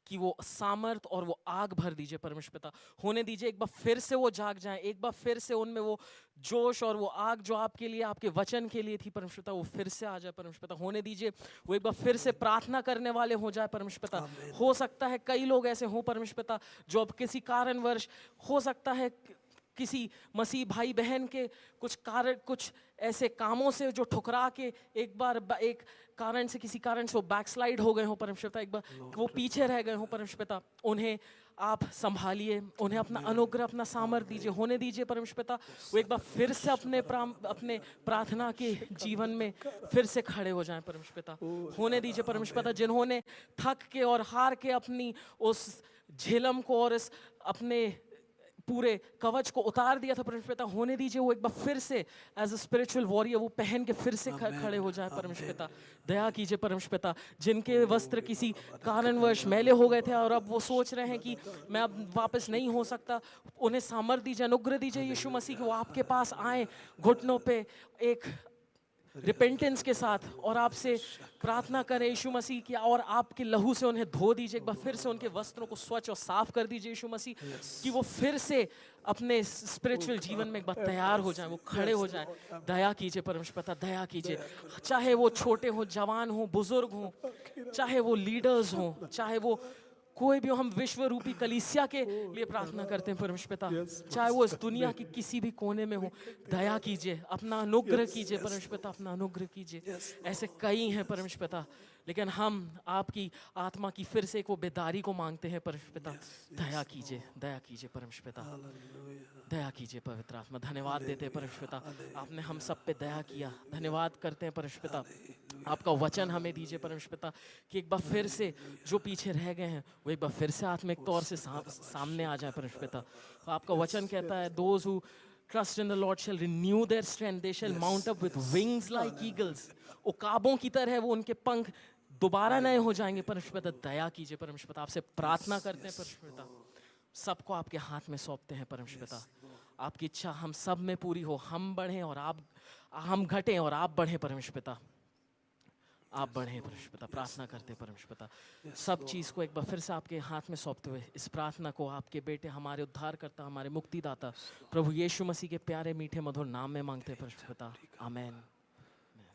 कि वो सामर्थ और वो आग भर दीजिए परमेश्वर पिता। होने दीजिए एक बार फिर से वो जाग जाएं, एक बार फिर से उनमें वो जोश और वो आग जो आपके लिए, आपके वचन के लिए थी परमेश्वर पिता, वो फिर से आ जाए परमेश्वर पिता। होने दीजिए वो एक बार फिर से प्रार्थना करने वाले हो जाए परमेश्वर पिता। हो सकता है कई लोग ऐसे हों परमेश्वर पिता जो अब किसी कारणवश, हो सकता है किसी मसीह भाई बहन के कुछ ऐसे कामों से जो ठुकरा के एक कारण से, किसी कारण से वो बैकस्लाइड हो गए हो परमेश्वर पिता, एक बार वो पीछे रह गए हो परमेश्वर पिता, उन्हें आप संभालिए, उन्हें अपना अनुग्रह, अपना सामर्थ दीजिए। होने दीजिए परमेश्वर पिता वो एक बार फिर से अपने प्रार्थना के जीवन में फिर से खड़े हो जाएं परमेश्वर पिता। होने दीजिए परमेश्वर पिता जिन्होंने थक के और हार के अपनी उस झेलम को और इस अपने पूरे कवच को उतार दिया था परमेश्वर पिता, होने दीजिए वो एक बार फिर से एज अ स्पिरिचुअल वॉरियर वो पहन के फिर से खड़े हो जाए परमेश्वर पिता। दया कीजिए परमेश्वर पिता, जिनके वस्त्र किसी कारणवश मैले हो गए थे और अब वो सोच रहे हैं कि मैं अब वापस नहीं हो सकता, उन्हें सामर्थ्य दीजिए, अनुग्रह दीजिए यीशु मसीह, कि वो आपके पास आए घुटनों पे एक रिपेंटेंस के साथ और आपसे प्रार्थना करें यीशु मसीह की, और आपके लहू से उन्हें धो दीजिए, एक बार फिर से उनके वस्त्रों को स्वच्छ और साफ कर दीजिए यीशु मसीह, कि वो फिर से अपने स्पिरिचुअल जीवन में एक बार तैयार हो जाएं, वो खड़े हो जाएं। दया कीजिए परमेश्वर पिता, दया कीजिए, चाहे वो छोटे हो, जवान हो, बुजुर्ग हो, चाहे वो लीडर्स हो, चाहे वो कोई भी हो, हम विश्व रूपी कलीसिया के लिए प्रार्थना करते हैं परमेश्वर पिता, चाहे वो इस दुनिया की किसी भी कोने में हो, दया कीजिए, अपना अनुग्रह कीजिए परमेश्वर पिता, अपना अनुग्रह कीजिए। ऐसे कई हैं परमेश्वर पिता, लेकिन हम आपकी आत्मा की फिर से एक वो बेदारी को मांगते हैं परमेश्वर पिता। दया कीजिए, दया कीजिए परमेश्वर पिता, दया कीजिए पवित्र आत्मा। धन्यवाद देते हैं परमेश्वर पिता, आपने हम सब पे दया किया। धन्यवाद करते हैं परमेश्वर पिता, आपका वचन हमें दीजिए परमेश्वर पिता, कि एक बार फिर से जो पीछे रह गए हैं वो एक बार फिर से आत्मिक तौर से सामने आ जाए परमेश्वर पिता। तो आपका वचन कहता है, those who trust in the Lord shall renew their strength, they shall mount up with wings like eagles. उकाबों की तरह वो उनके पंख दोबारा नए हो जाएंगे परमेश्वर पिता। दया कीजिए परमेश्वर पिता, आपसे प्रार्थना करते हैं परमेश्वर पिता, सबको आपके हाथ में सौंपते हैं परमेश्वर पिता। आपकी इच्छा हम सब में पूरी हो, हम बढ़ें और हम घटें और आप बढ़ें परमेश्वर पिता, आप बढ़ें परमेश्वर पिता। प्रार्थना करते हैं परमेश्वर पिता, सब चीज़ को एक बार फिर से आपके हाथ में सौंपते हुए इस प्रार्थना को आपके बेटे, हमारे उद्धारकर्ता, हमारे मुक्तिदाता प्रभु यीशु मसीह के प्यारे मीठे मधुर नाम में मांगते हैं परमेश्वर पिता, आमेन।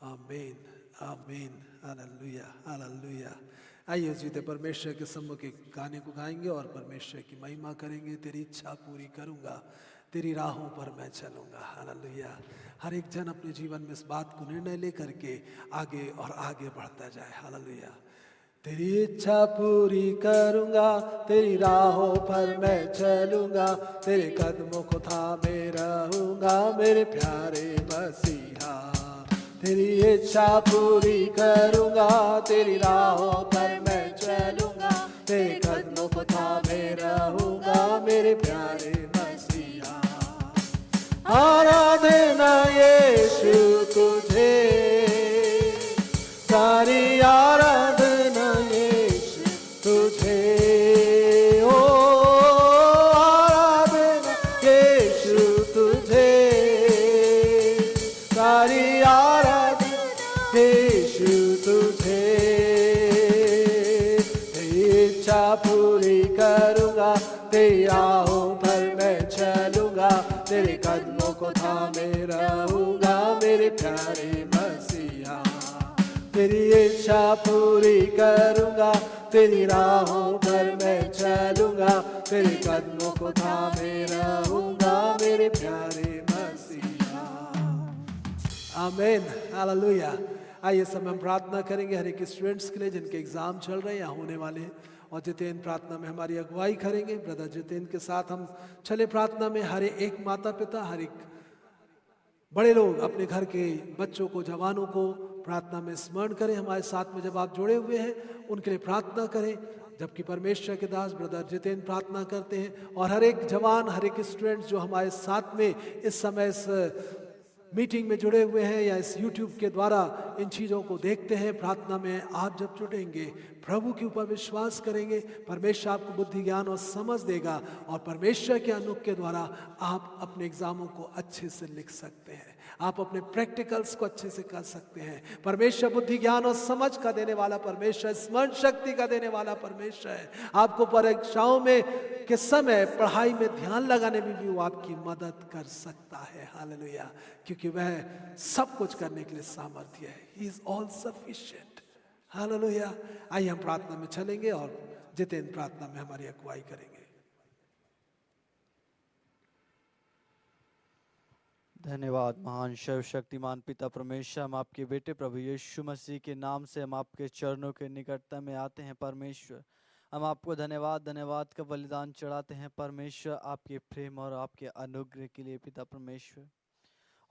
आमीन, आमीन, हालेलुया, हालेलुया। आइए जीते परमेश्वर के सम्मुख एक गाने को गाएंगे और परमेश्वर की महिमा करेंगे। तेरी इच्छा पूरी करूंगा, तेरी राहों पर मैं चलूंगा। हालेलुया। हर एक जन अपने जीवन में इस बात को निर्णय लेकर के आगे और आगे बढ़ता जाए। हालेलुया। तेरी इच्छा पूरी करूंगा, तेरी राहों पर मैं चलूंगा, तेरे कदमों को थामे रहूंगा मेरे प्यारे मसीहा। तेरी इच्छा पूरी करूंगा, तेरी राहों पर मैं चलूंगा, तेरे कदमों को थामे रहूंगा मेरे प्यारे मसीहा। आराधना यीशु तुझे, सारी आराधना यीशु तुझे, ओ आराधना यीशु तुझे, सारी आराधना यीशु तुझे। तेरी इच्छा पूरी करूंगा, तेरी राहों पर मैं चलूंगा, तेरे कदमों को थामे रहूंगा मेरे प्यारे मसीहा। तेरी इच्छा पूरी करूंगा, तेरी राहों पर मैं चलूंगा, तेरे कदमों को थामे रहूंगा मेरे प्यारे मसीहा। आमीन, हालेलुया। आइए सब हम प्रार्थना करेंगे हर एक स्टूडेंट्स के लिए जिनके एग्जाम चल रहे हैं या होने वाले हैं, और जितेंद्र प्रार्थना में हमारी अगुवाई करेंगे। ब्रदर जितेंद्र के साथ हम चले प्रार्थना में। हर एक माता पिता, हर एक बड़े लोग अपने घर के बच्चों को, जवानों को प्रार्थना में स्मरण करें। हमारे साथ में जब आप जुड़े हुए हैं उनके लिए प्रार्थना करें, जबकि परमेश्वर के दास ब्रदर जितेंद्र प्रार्थना करते हैं। और हर एक जवान, हर एक स्टूडेंट जो हमारे साथ में इस समय इस मीटिंग में जुड़े हुए हैं या इस यूट्यूब के द्वारा इन चीज़ों को देखते हैं, प्रार्थना में आप जब जुड़ेंगे, प्रभु के ऊपर विश्वास करेंगे, परमेश्वर आपको बुद्धि, ज्ञान और समझ देगा, और परमेश्वर के अनुग्रह के द्वारा आप अपने एग्जामों को अच्छे से लिख सकते हैं, आप अपने प्रैक्टिकल्स को अच्छे से कर सकते हैं। परमेश्वर बुद्धि, ज्ञान और समझ का देने वाला परमेश्वर, स्मरण शक्ति का देने वाला परमेश्वर है। आपको परीक्षाओं में के समय पढ़ाई में ध्यान लगाने में भी वो आपकी मदद कर सकता है। हालेलुया, क्योंकि वह सब कुछ करने के लिए सामर्थ्य है। He is all sufficient. Hallelujah. आइए हम प्रार्थना में चलेंगे और जितेंद्र प्रार्थना में हमारी अगुवाई करेंगे। धन्यवाद महान सर्वशक्तिमान पिता परमेश्वर, हम आपके बेटे प्रभु यीशु मसीह के नाम से हम आपके चरणों के निकटता में आते हैं परमेश्वर। हम आपको धन्यवाद का बलिदान चढ़ाते हैं परमेश्वर, आपके प्रेम और आपके अनुग्रह के लिए पिता परमेश्वर।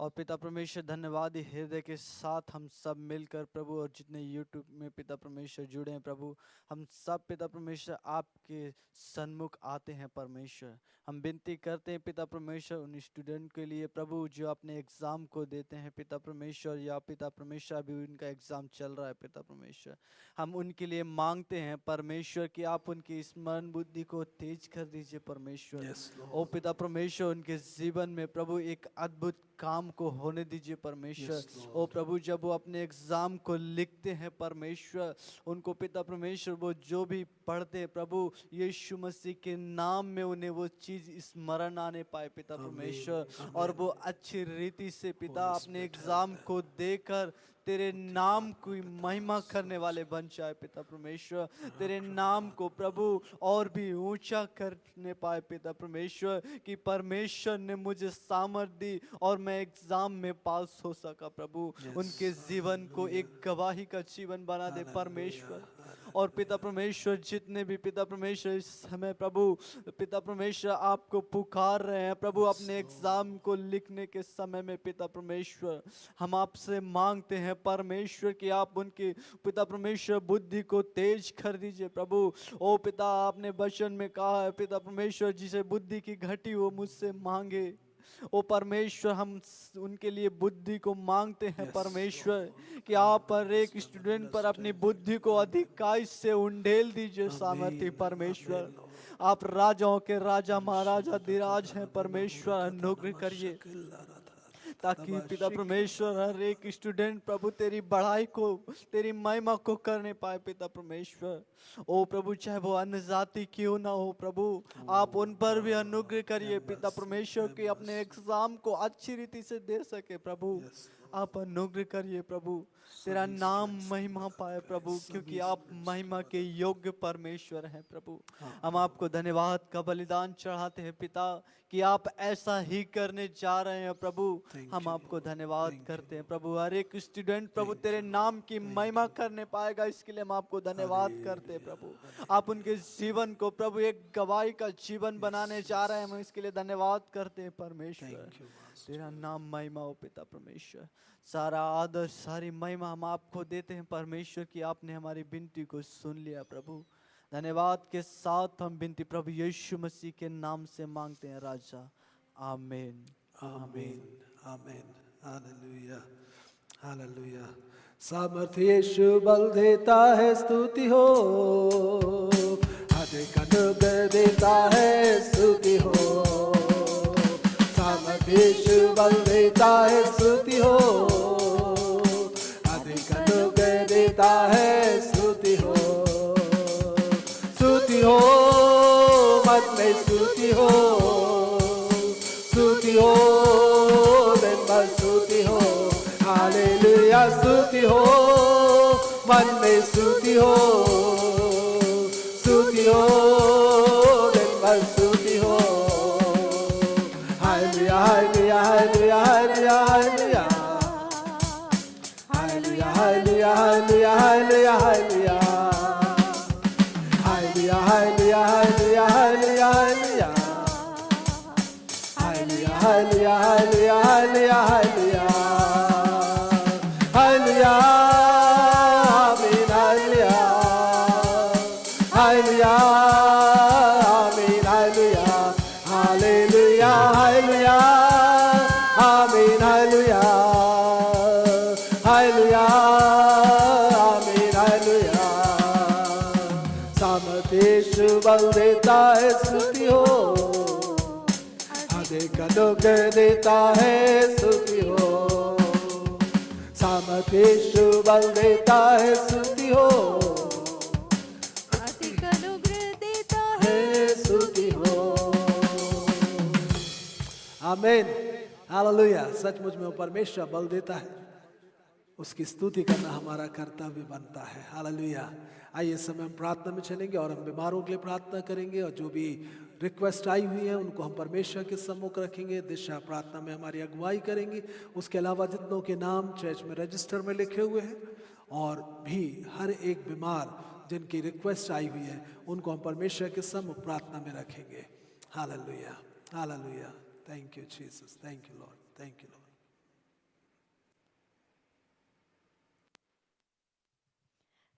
और पिता परमेश्वर धन्यवादी हृदय के साथ हम सब मिलकर प्रभु, और जितने यूट्यूब में पिता परमेश्वर जुड़े हैं प्रभु, हम सब पिता परमेश्वर आपके सन्मुख आते हैं परमेश्वर। हम विनती करते हैं पिता परमेश्वर उन स्टूडेंट के लिए प्रभु जो अपने एग्ज़ाम को देते हैं पिता परमेश्वर, या पिता परमेश्वर अभी उनका एग्ज़ाम चल रहा है पिता परमेश्वर, हम उनके लिए मांगते हैं परमेश्वर कि आप उनकी स्मरण बुद्धि को तेज कर दीजिए परमेश्वर। Yes, Lord. ओ पिता परमेश्वर उनके जीवन में प्रभु एक अद्भुत काम को होने दीजिए परमेश्वर। Yes, Lord. ओ प्रभु जब वो अपने एग्जाम को लिखते हैं परमेश्वर, उनको पिता परमेश्वर वो जो भी पढ़ते हैं प्रभु यीशु मसीह के नाम में उन्हें वो चीज स्मरण आने पाए पिता परमेश्वर, और वो अच्छी रीति से पिता अपने एग्जाम को देकर तेरे नाम की महिमा करने वाले बन जाए पिता परमेश्वर। तेरे नाम को प्रभु और भी ऊंचा करने पाए पिता परमेश्वर, कि परमेश्वर ने मुझे सामर्थ दी और मैं एग्जाम में पास हो सका प्रभु। उनके जीवन को एक गवाही का जीवन बना दे परमेश्वर। और पिता परमेश्वर जितने भी पिता परमेश्वर इस समय प्रभु पिता परमेश्वर आपको पुकार रहे हैं प्रभु अपने एग्जाम को लिखने के समय में पिता परमेश्वर, हम आपसे मांगते हैं परमेश्वर कि आप उनकी पिता परमेश्वर बुद्धि को तेज कर दीजिए प्रभु। ओ पिता आपने वचन में कहा है पिता परमेश्वर जिसे बुद्धि की घटी वो मुझसे मांगे। ओ परमेश्वर हम उनके लिए बुद्धि को मांगते हैं परमेश्वर, कि आप पर एक स्टूडेंट पर अपनी बुद्धि को अधिकाई से उंडेल दीजिए सामर्थ्य परमेश्वर। आप राजाओं के राजा महाराजा धीराज हैं परमेश्वर, अनुग्रह करिए ताकि पिता परमेश्वर हर एक स्टूडेंट प्रभु तेरी बढ़ाई को तेरी महिमा को करने पाए पिता परमेश्वर। ओ प्रभु चाहे वो अन्य जाति क्यों ना हो प्रभु, आप उन पर भी अनुग्रह करिए पिता परमेश्वर कि अपने एग्जाम को अच्छी रीति से दे सके प्रभु। आप अनुग्रह करिए प्रभु, तेरा नाम महिमा पाए प्रभु, क्योंकि आप महिमा के योग्य परमेश्वर हैं प्रभु। हम आपको धन्यवाद का बलिदान चढ़ाते हैं पिता कि आप ऐसा ही करने जा रहे हैं प्रभु। हम आपको धन्यवाद करते हैं प्रभु। हर एक स्टूडेंट प्रभु तेरे नाम की महिमा करने पाएगा, इसके लिए हम आपको धन्यवाद करते हैं प्रभु। आप उनके जीवन को प्रभु एक गवाही का जीवन बनाने जा रहे हैं, हम इसके लिए धन्यवाद करते हैं परमेश्वर। तेरा नाम महिमा हो पिता परमेश्वर। सारा आदर सारी महिमा हम आपको देते हैं परमेश्वर कि आपने हमारी विनती को सुन लिया प्रभु। धन्यवाद के साथ हम विनती प्रभु यीशु मसीह के नाम से मांगते हैं राजा, आमीन आमीन आमीन। Hallelujah hallelujah. सामर्थ्य यीशु बल देता है, स्तुति हो, अधिक अनुग्रह देता है, स्तुति हो। सामर्थ्य यीशु बल देता है, स्तुति हो, अधिक अनुग्रह देता है, स्तुति हो। स्तुति हो मन में, स्तुति हो, स्तुति हो दिन भर, स्तुति हो। हालेलुया। स्तुति हो मन में, स्तुति हो, स्तुति हो दिन भर, स्तुति हो। Hallelujah hallelujah hallelujah hallelujah hallelujah hallelujah hallelujah hallelujah hallelujah hallelujah hallelujah hallelujah hallelujah hallelujah hallelujah hallelujah hallelujah hallelujah hallelujah आमीन हालेलुया हालेलुया आमीन हालेलुया हालेलुया हालेलुया आमीन हालेलुया हालेलुया आमीन हालेलुया। सामर्थ्य यीशु बल देता है, स्तुति हो, अधिक अनुग्रह देता है, स्तुति हो। सामर्थ्य यीशु बल देता है, स्तुति हो, अधिक अनुग्रह देता है, स्तुति हो। आमीन हालेलुया। सचमुच में वो परमेश्वर बल देता है, उसकी स्तुति करना हमारा कर्तव्य बनता है। हालेलुया। आइए इस समय हम प्रार्थना में चलेंगे और हम बीमारों के लिए प्रार्थना करेंगे, और जो भी रिक्वेस्ट आई हुई है उनको हम परमेश्वर के सम्मुख रखेंगे। दिशा प्रार्थना में हमारी अगुवाई करेंगे। उसके अलावा जितनों के नाम चर्च में रजिस्टर में लिखे हुए हैं और भी हर एक बीमार जिनकी रिक्वेस्ट आई हुई है उनको हम परमेश्वर के सम्मुख प्रार्थना में रखेंगे। Hallelujah hallelujah. Thank you Jesus, thank you Lord, thank you Lord.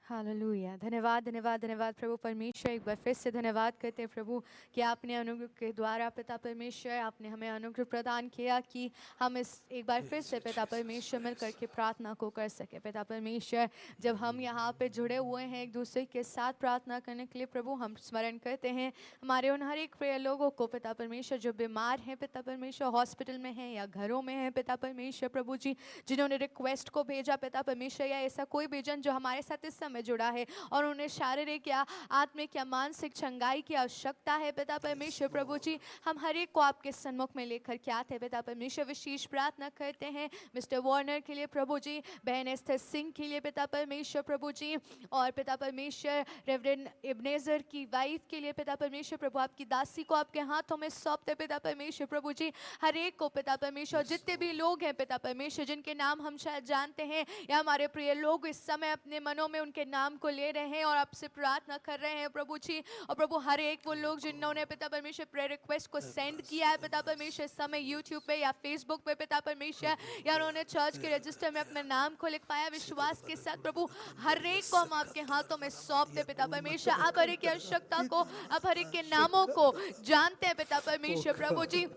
Hallelujah. धन्यवाद धन्यवाद धन्यवाद प्रभु परमेश्वर, एक बार फिर से धन्यवाद करते हैं प्रभु कि आपने अनुग्रह के द्वारा पिता परमेश्वर आपने हमें अनुग्रह प्रदान किया कि हम इस एक बार फिर से पिता परमेश्वर मिल करके प्रार्थना को कर सके। पिता परमेश्वर, जब हम यहाँ पे जुड़े हुए हैं एक दूसरे के साथ प्रार्थना करने के लिए प्रभु, हम स्मरण करते हैं हमारे उन हर एक प्रिय लोगों को पिता परमेश्वर जो बीमार हैं पिता परमेश्वर, हॉस्पिटल में हैं या घरों में हैं पिता परमेश्वर प्रभु जी, जिन्होंने रिक्वेस्ट को भेजा पिता परमेश्वर, या ऐसा कोई भी जन जो हमारे साथ इस समय जुड़ा है और उन्हें शारीरिक या आत्मिक या मानसिक चंगाई की आवश्यकता है पिता परमेश्वर प्रभु जी, हम हर एक को आपके सन्मुख में लेकर के आते हैं पिता परमेश्वर। विशेष प्रार्थना करते हैं मिस्टर वार्नर के लिए प्रभु जी, बहन एस्थर सिंह के लिए पिता परमेश्वर प्रभु जी, और पिता परमेश्वर रेवरेंड इब्नेजर की वाइफ के लिए पिता परमेश्वर प्रभु, आपकी दासी को आपके हाथों में सौंपते पिता परमेश्वर प्रभु जी, हर एक को पिता परमेश्वर, जितने भी लोग हैं पिता परमेश्वर जिनके नाम हम शायद जानते हैं या हमारे प्रिय लोग इस समय अपने मनों में उनके नाम को ले रहे हैं और आपसे प्रार्थना कर रहे हैं प्रभु जी। और प्रभु हर एक वो लोग जिन्होंने पिता परमेश्वर प्रेयर रिक्वेस्ट को सेंड किया है पिता परमेश्वर इस समय यूट्यूब पे या फेसबुक पे पिता परमेश्वर, या उन्होंने चर्च के रजिस्टर में अपने नाम को लिखवाया विश्वास के साथ प्रभु, हर एक को हम आपके हाथों में सौंपते पिता परमेश्वर। आप हर एक की आवश्यकता को, आप हर एक के नामों को जानते हैं पिता परमेश्वर प्रभु जी।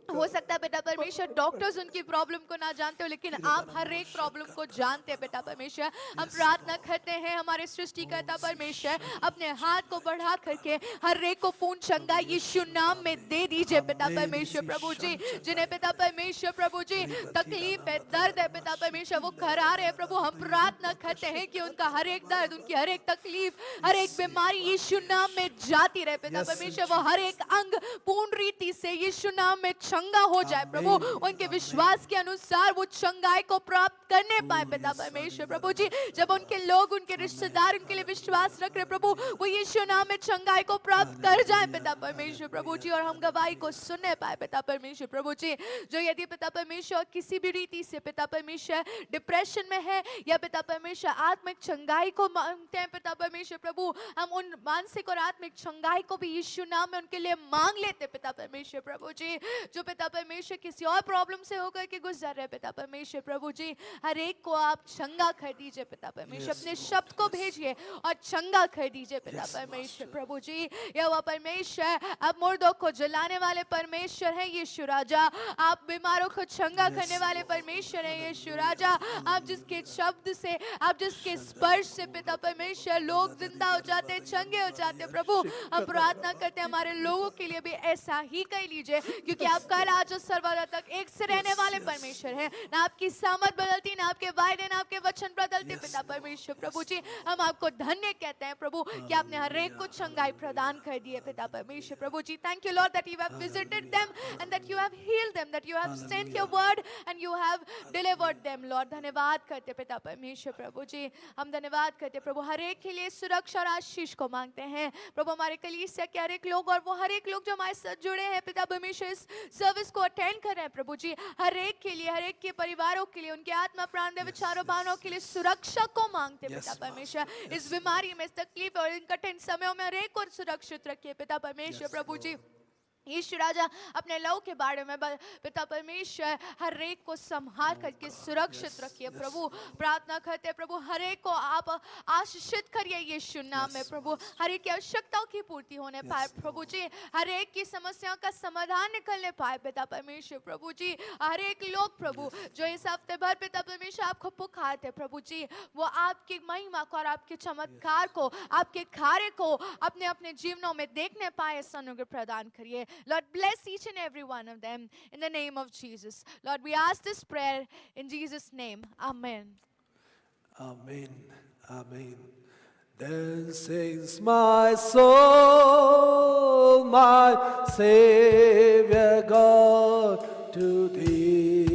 हो सकता है पिता परमेश्वर डॉक्टर्स उनकी प्रॉब्लम को ना जानते हो, लेकिन आप हर एक प्रॉब्लम को जानते हैं पिता परमेश्वर। हम प्रार्थना करते हैं हमारे सृष्टिकर्ता परमेश्वर, अपने हाथ को बढ़ा करके हर एक को पूर्ण चंगाई यीशु नाम में दे दीजिए पिता परमेश्वर प्रभु जी। जिन्हें पिता परमेश्वर प्रभु जी तकलीफ है, दर्द है पिता परमेश्वर, वो घर आ रहे हैं प्रभु, हम प्रार्थना करते हैं कि उनका हर एक दर्द, उनकी हर एक तकलीफ, हर एक बीमारी यीशु नाम में जाती रहे पिता परमेश्वर। वो हर एक अंग पूर्ण रीति से यीशु नाम में चंगा हो जाए प्रभु, उनके विश्वास के अनुसार वो चंगाई को प्राप्त करने पाए पिता परमेश्वर प्रभु जी। जब उनके लोग, उनके रिश्तेदार उनके लिए विश्वास रख रहे प्रभु, वो यीशु नाम में चंगाई को प्राप्त कर जाए पिता परमेश्वर प्रभु जी, और हम गवाही को सुनने पाए पिता परमेश्वर प्रभु जी। जो यदि पिता परमेश्वर किसी भी रीति से पिता परमेश्वर डिप्रेशन में है या पिता परमेश्वर आत्मिक चंगाई को मांगते हैं पिता परमेश्वर प्रभु, हम उन मानसिक और आत्मिक चंगाई को भी यीशु नाम में उनके लिए मांग लेते पिता परमेश्वर प्रभु जी। जो पिता परमेश्वर किसी और प्रॉब्लम से होकर के गुजर रहे पिता परमेश्वर प्रभु जी, हर एक को आप चंगा कर दीजिए पिता परमेश्वर, अपने शब्द को भेजिए और चंगा कर दीजिए पिता परमेश्वर प्रभु जी। यहोवा परमेश्वर, आप मुर्दों को जलाने वाले परमेश्वर हैं यीशु राजा, आप बीमारों को चंगा करने वाले परमेश्वर हैं यीशु राजा। आप जिसके शब्द से, आप जिसके स्पर्श से पिता परमेश्वर लोग जिंदा हो जाते हैं, चंगे हो जाते हैं प्रभु, हम प्रार्थना करते हैं हमारे लोगों के लिए भी ऐसा ही कर लीजिए, क्योंकि आप कल आज और सर्वदा तक एक से रहने वाले परमेश्वर हैं। ना आपकी सामर्थ बदलती, ना आपके वायदे, ना आपके वचन बदलते पिता परमेश्वर प्रभु जी। हम आपको धन्य कहते हैं प्रभु कि आपने हर एक को चंगाई प्रदान कर दी है पिता परमेश्वर प्रभु जी। Thank you Lord that you have visited them and that you have healed them, that you have sent your word and you have delivered them Lord. धन्यवाद करते पिता परमेश्वर प्रभु जी, हम धन्यवाद करते प्रभु, हर एक के लिए सुरक्षा और आशीष को मांगते हैं प्रभु। हमारे कलीसिया के हर एक लोग और वो हर एक लोग जो हमारे साथ जुड़े हैं पिता परमेश्वर, इस सर्विस को अटेंड कर रहे हैं प्रभु जी, हर एक के लिए, हर एक के परिवारों के लिए, उनके आत्मा प्राण दे विचारों भावनाओं के लिए सुरक्षा को मांगते पिता परमेश्वर। इस बीमारी में, इस तकलीफ और इन कठिन समयों में हर एक को सुरक्षित रखिए पिता परमेश्वर प्रभु जी। यीशु राजा अपने लहू के बारे में पिता परमेश्वर हर एक को संभाल करके सुरक्षित रखिए प्रभु। प्रार्थना करते प्रभु, हर एक को आप आशीषित करिए यीशु नाम में प्रभु, हर एक की आवश्यकताओं की पूर्ति होने पाए प्रभु जी, हर एक की समस्याओं का समाधान निकलने पाए पिता परमेश्वर प्रभु जी। हर एक लोग प्रभु जो इस हफ्ते भर पिता परमेश्वर आपको पुकारते प्रभु जी, वो आपकी महिमा को और आपके चमत्कार को, आपके कार्य को अपने अपने जीवनों में देखने पाए, अनुग्रह प्रदान करिए। Lord, bless each and every one of them in the name of Jesus. Lord, we ask this prayer in Jesus' name. Amen. Amen. Amen. Then sings my soul, my Savior God, to thee.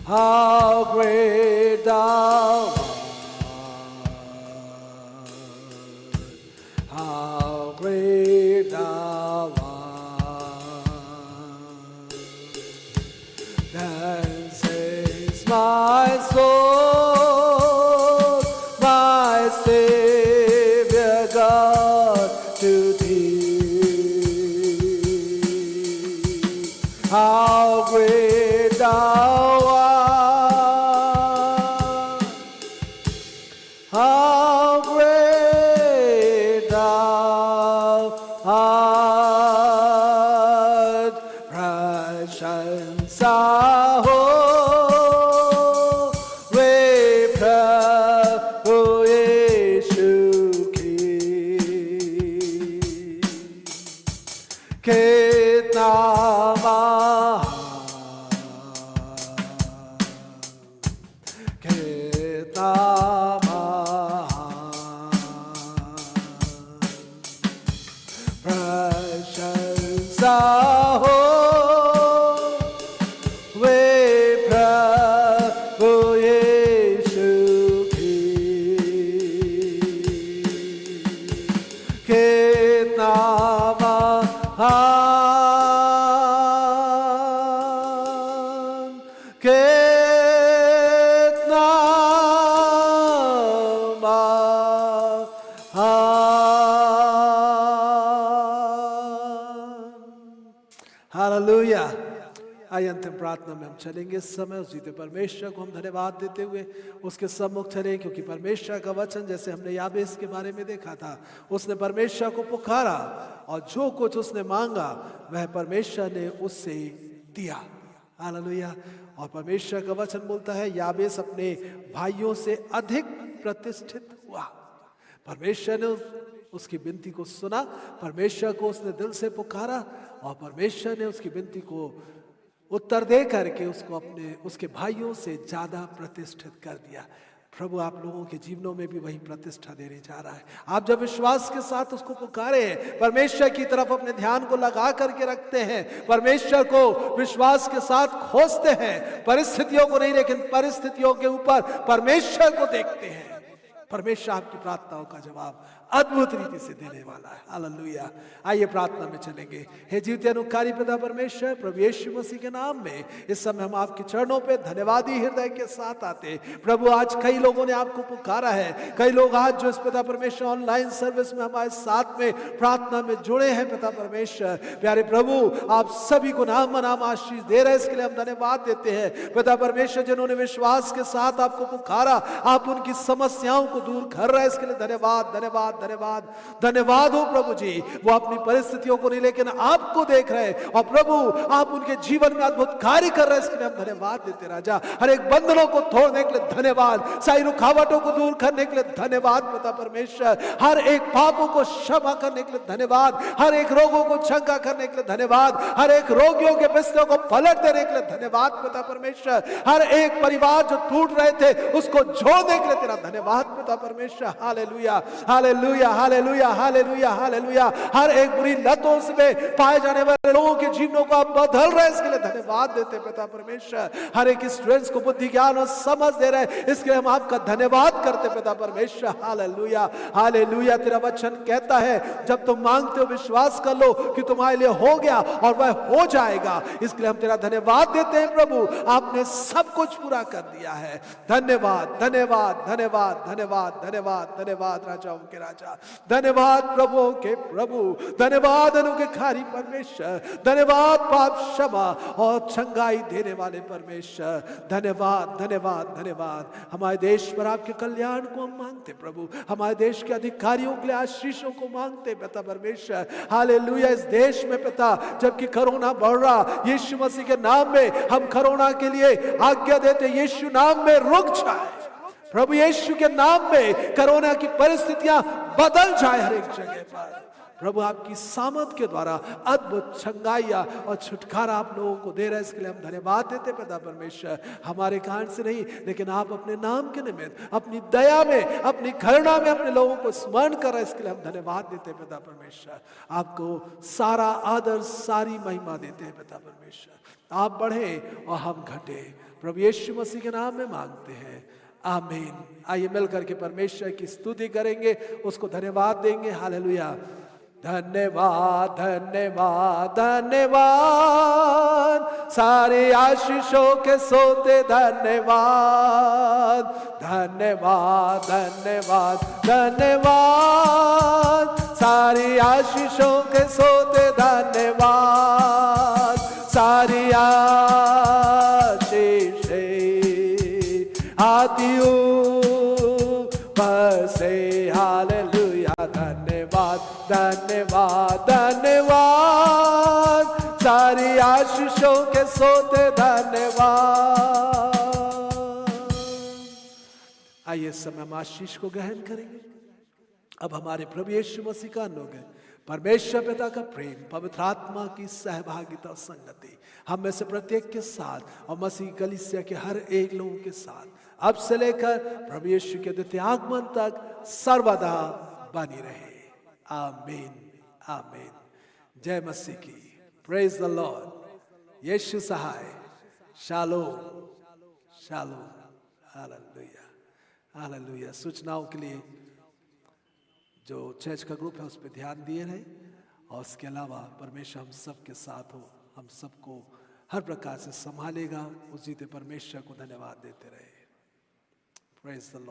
How great thou art. How great thou art. Then says my soul, my Savior God, to thee. How great thou art. सा हो वे प्रभु यीशु की। कितना कितना प्रशंसा हो वे प्रभु यीशु की। कितना महान, कितना हालेलुया। आइए अंतिम प्रार्थना में हम चलेंगे। इस समय उस जीते परमेश्वर को हम धन्यवाद देते हुए उसके सम्मुख चले, क्योंकि परमेश्वर का वचन जैसे हमने याबेस के बारे में देखा था, उसने परमेश्वर को पुकारा और जो कुछ उसने मांगा वह परमेश्वर ने उससे दिया। हालेलुया। और परमेश्वर का वचन बोलता है याबेस अपने भाइयों से अधिक प्रतिष्ठित हुआ। परमेश्वर ने उसकी विनती को सुना, परमेश्वर को उसने दिल से पुकारा और परमेश्वर ने उसकी विनती को उत्तर दे करके उसको उसके भाइयों से ज्यादा प्रतिष्ठित कर दिया। प्रभु आप लोगों के जीवनों में भी वही प्रतिष्ठा देने जा रहा है। आप जब विश्वास के साथ उसको पुकारे हैं, परमेश्वर की तरफ अपने ध्यान को लगा करके रखते हैं, परमेश्वर को विश्वास के साथ खोजते हैं, परिस्थितियों को नहीं लेकिन परिस्थितियों के ऊपर परमेश्वर को देखते हैं, परमेश्वर आपकी प्रार्थनाओं का जवाब अद्भुत रीति से देने वाला है। हालेलुया। आइए प्रार्थना में चलेंगे। हे जीवते अनुकारी पिता परमेश्वर, प्रभु यीशु मसीह के नाम में इस समय हम आपके चरणों पे धन्यवादी हृदय के साथ आते। प्रभु आज कई लोगों ने आपको पुकारा है, कई लोग आज जो इस पिता परमेश्वर ऑनलाइन सर्विस में हमारे साथ में प्रार्थना में जुड़े हैं पिता परमेश्वर, प्यारे प्रभु आप सभी को नाम नाम आशीष दे रहे हैं, इसके लिए हम धन्यवाद देते हैं पिता परमेश्वर। जिन्होंने विश्वास के साथ आपको पुकारा, आप उनकी समस्याओं को दूर कर रहे हैं, इसके लिए धन्यवाद धन्यवाद धन्यवाद धन्यवाद हो प्रभु जी। वो अपनी परिस्थितियों को नहीं लेकिन आपको देख रहे हैं और प्रभु आप उनके जीवन में अद्भुत कार्य कर रहे हैं, इसके लिए हम धन्यवाद देते राजा। हर एक बंधनों को तोड़ने के लिए धन्यवाद, सारी रुकावटों को दूर करने के लिए धन्यवाद पिता परमेश्वर, हर एक पापों को क्षमा करने के लिए धन्यवाद, हर एक रोगों को चंगा करने के लिए धन्यवाद, हर एक रोगियों के बिस्तरों को पलट देने के लिए धन्यवाद पिता परमेश्वर, हर एक परिवार जो टूट रहे थे उसको जोड़ने के लिए तेरा धन्यवाद पिता परमेश्वर। Hallelujah hallelujah hallelujah hallelujah hallelujah. हर एक बुरी लतों से पाए जाने वाले लोगों के जीवनों को आप बदल रहे हैं, इसके लिए धन्यवाद देते पिता परमेश्वर। हर एक स्टूडेंट्स को बुद्धि ज्ञान और समझ दे रहे हैं, इसके लिए हम आपका धन्यवाद करते पिता परमेश्वर। Hallelujah hallelujah. तेरा वचन कहता है जब तुम मांगते हो विश्वास कर लो कि तुम्हारे लिए हो गया और वह हो जाएगा, इसके लिए हम तेरा धन्यवाद देते हैं प्रभु, आपने सब कुछ पूरा कर दिया है। धन्यवाद धन्यवाद धन्यवाद धन्यवाद धन्यवाद धन्यवाद राजाओं के राजा, धन्यवाद प्रभुओं के प्रभु, धन्यवाद अनुग्रहकारी परमेश्वर, धन्यवाद पाप क्षमा और चंगाई देने वाले परमेश्वर, धन्यवाद धन्यवाद धन्यवाद। हमारे देश पर आपके कल्याण को हम मांगते प्रभु, हमारे देश के अधिकारियों के लिए आशीषों को मांगते पिता परमेश्वर। हालेलुया। इस देश में पिता जबकि कोरोना बढ़ रहा, यीशु मसीह के नाम में हम कोरोना के लिए आज्ञा देते, यीशु नाम में रुक जाए प्रभु, यीशु के नाम में कोरोना की परिस्थितियां बदल जाए हर एक जगह पर प्रभु। आपकी सामर्थ के द्वारा अद्भुत चंगाइयां और छुटकारा आप लोगों को दे रहे हैं, इसके लिए हम धन्यवाद देते पिता परमेश्वर। हमारे कारण से नहीं लेकिन आप अपने नाम के निमित्त अपनी दया में अपनी करुणा में अपने लोगों को स्मरण कर रहे हैं, इसके लिए हम धन्यवाद देते पिता परमेश्वर। आपको सारा आदर सारी महिमा देते हैं पिता परमेश्वर। आप बढ़े और हम घटे, प्रभु यीशु मसीह के नाम में मांगते हैं, आमीन। आइए मिलकर के परमेश्वर की स्तुति करेंगे, उसको धन्यवाद देंगे। हालेलुया। धन्यवाद धन्यवाद धन्यवाद, सारे आशीषों के सोते धन्यवाद धन्यवाद धन्यवाद धन्यवाद, सारी आशीषों के सोते धन्यवाद, सारी आशीषें आती ऊपर से। हालेलुया। धन्यवाद धन्यवाद धन्यवाद, सारी आशीषों के सोते धन्यवाद। आइए इस समय हम आशीष को ग्रहण करेंगे। अब हमारे प्रभु यीशु मसीह का अनुग्रह, परमेश्वर पिता का प्रेम, पवित्र आत्मा की सहभागिता और संगति हम में से प्रत्येक के साथ और मसीह कलीसिया के हर एक लोगों के साथ अब से लेकर प्रभु यीशु के द्वितीय आगमन तक सर्वदा बनी रहे। आमीन आमीन। जय मसीह की। Praise the Lord. यीशु सहाय। शालोम शालोम। हालेलुया हालेलुया। सूचनाओं के लिए जो चर्च का ग्रुप है उस पर ध्यान दिए रहे, और उसके अलावा परमेश्वर हम सब के साथ हो, हम सबको हर प्रकार से संभालेगा। उस जीते परमेश्वर को धन्यवाद देते रहे। Praise the Lord.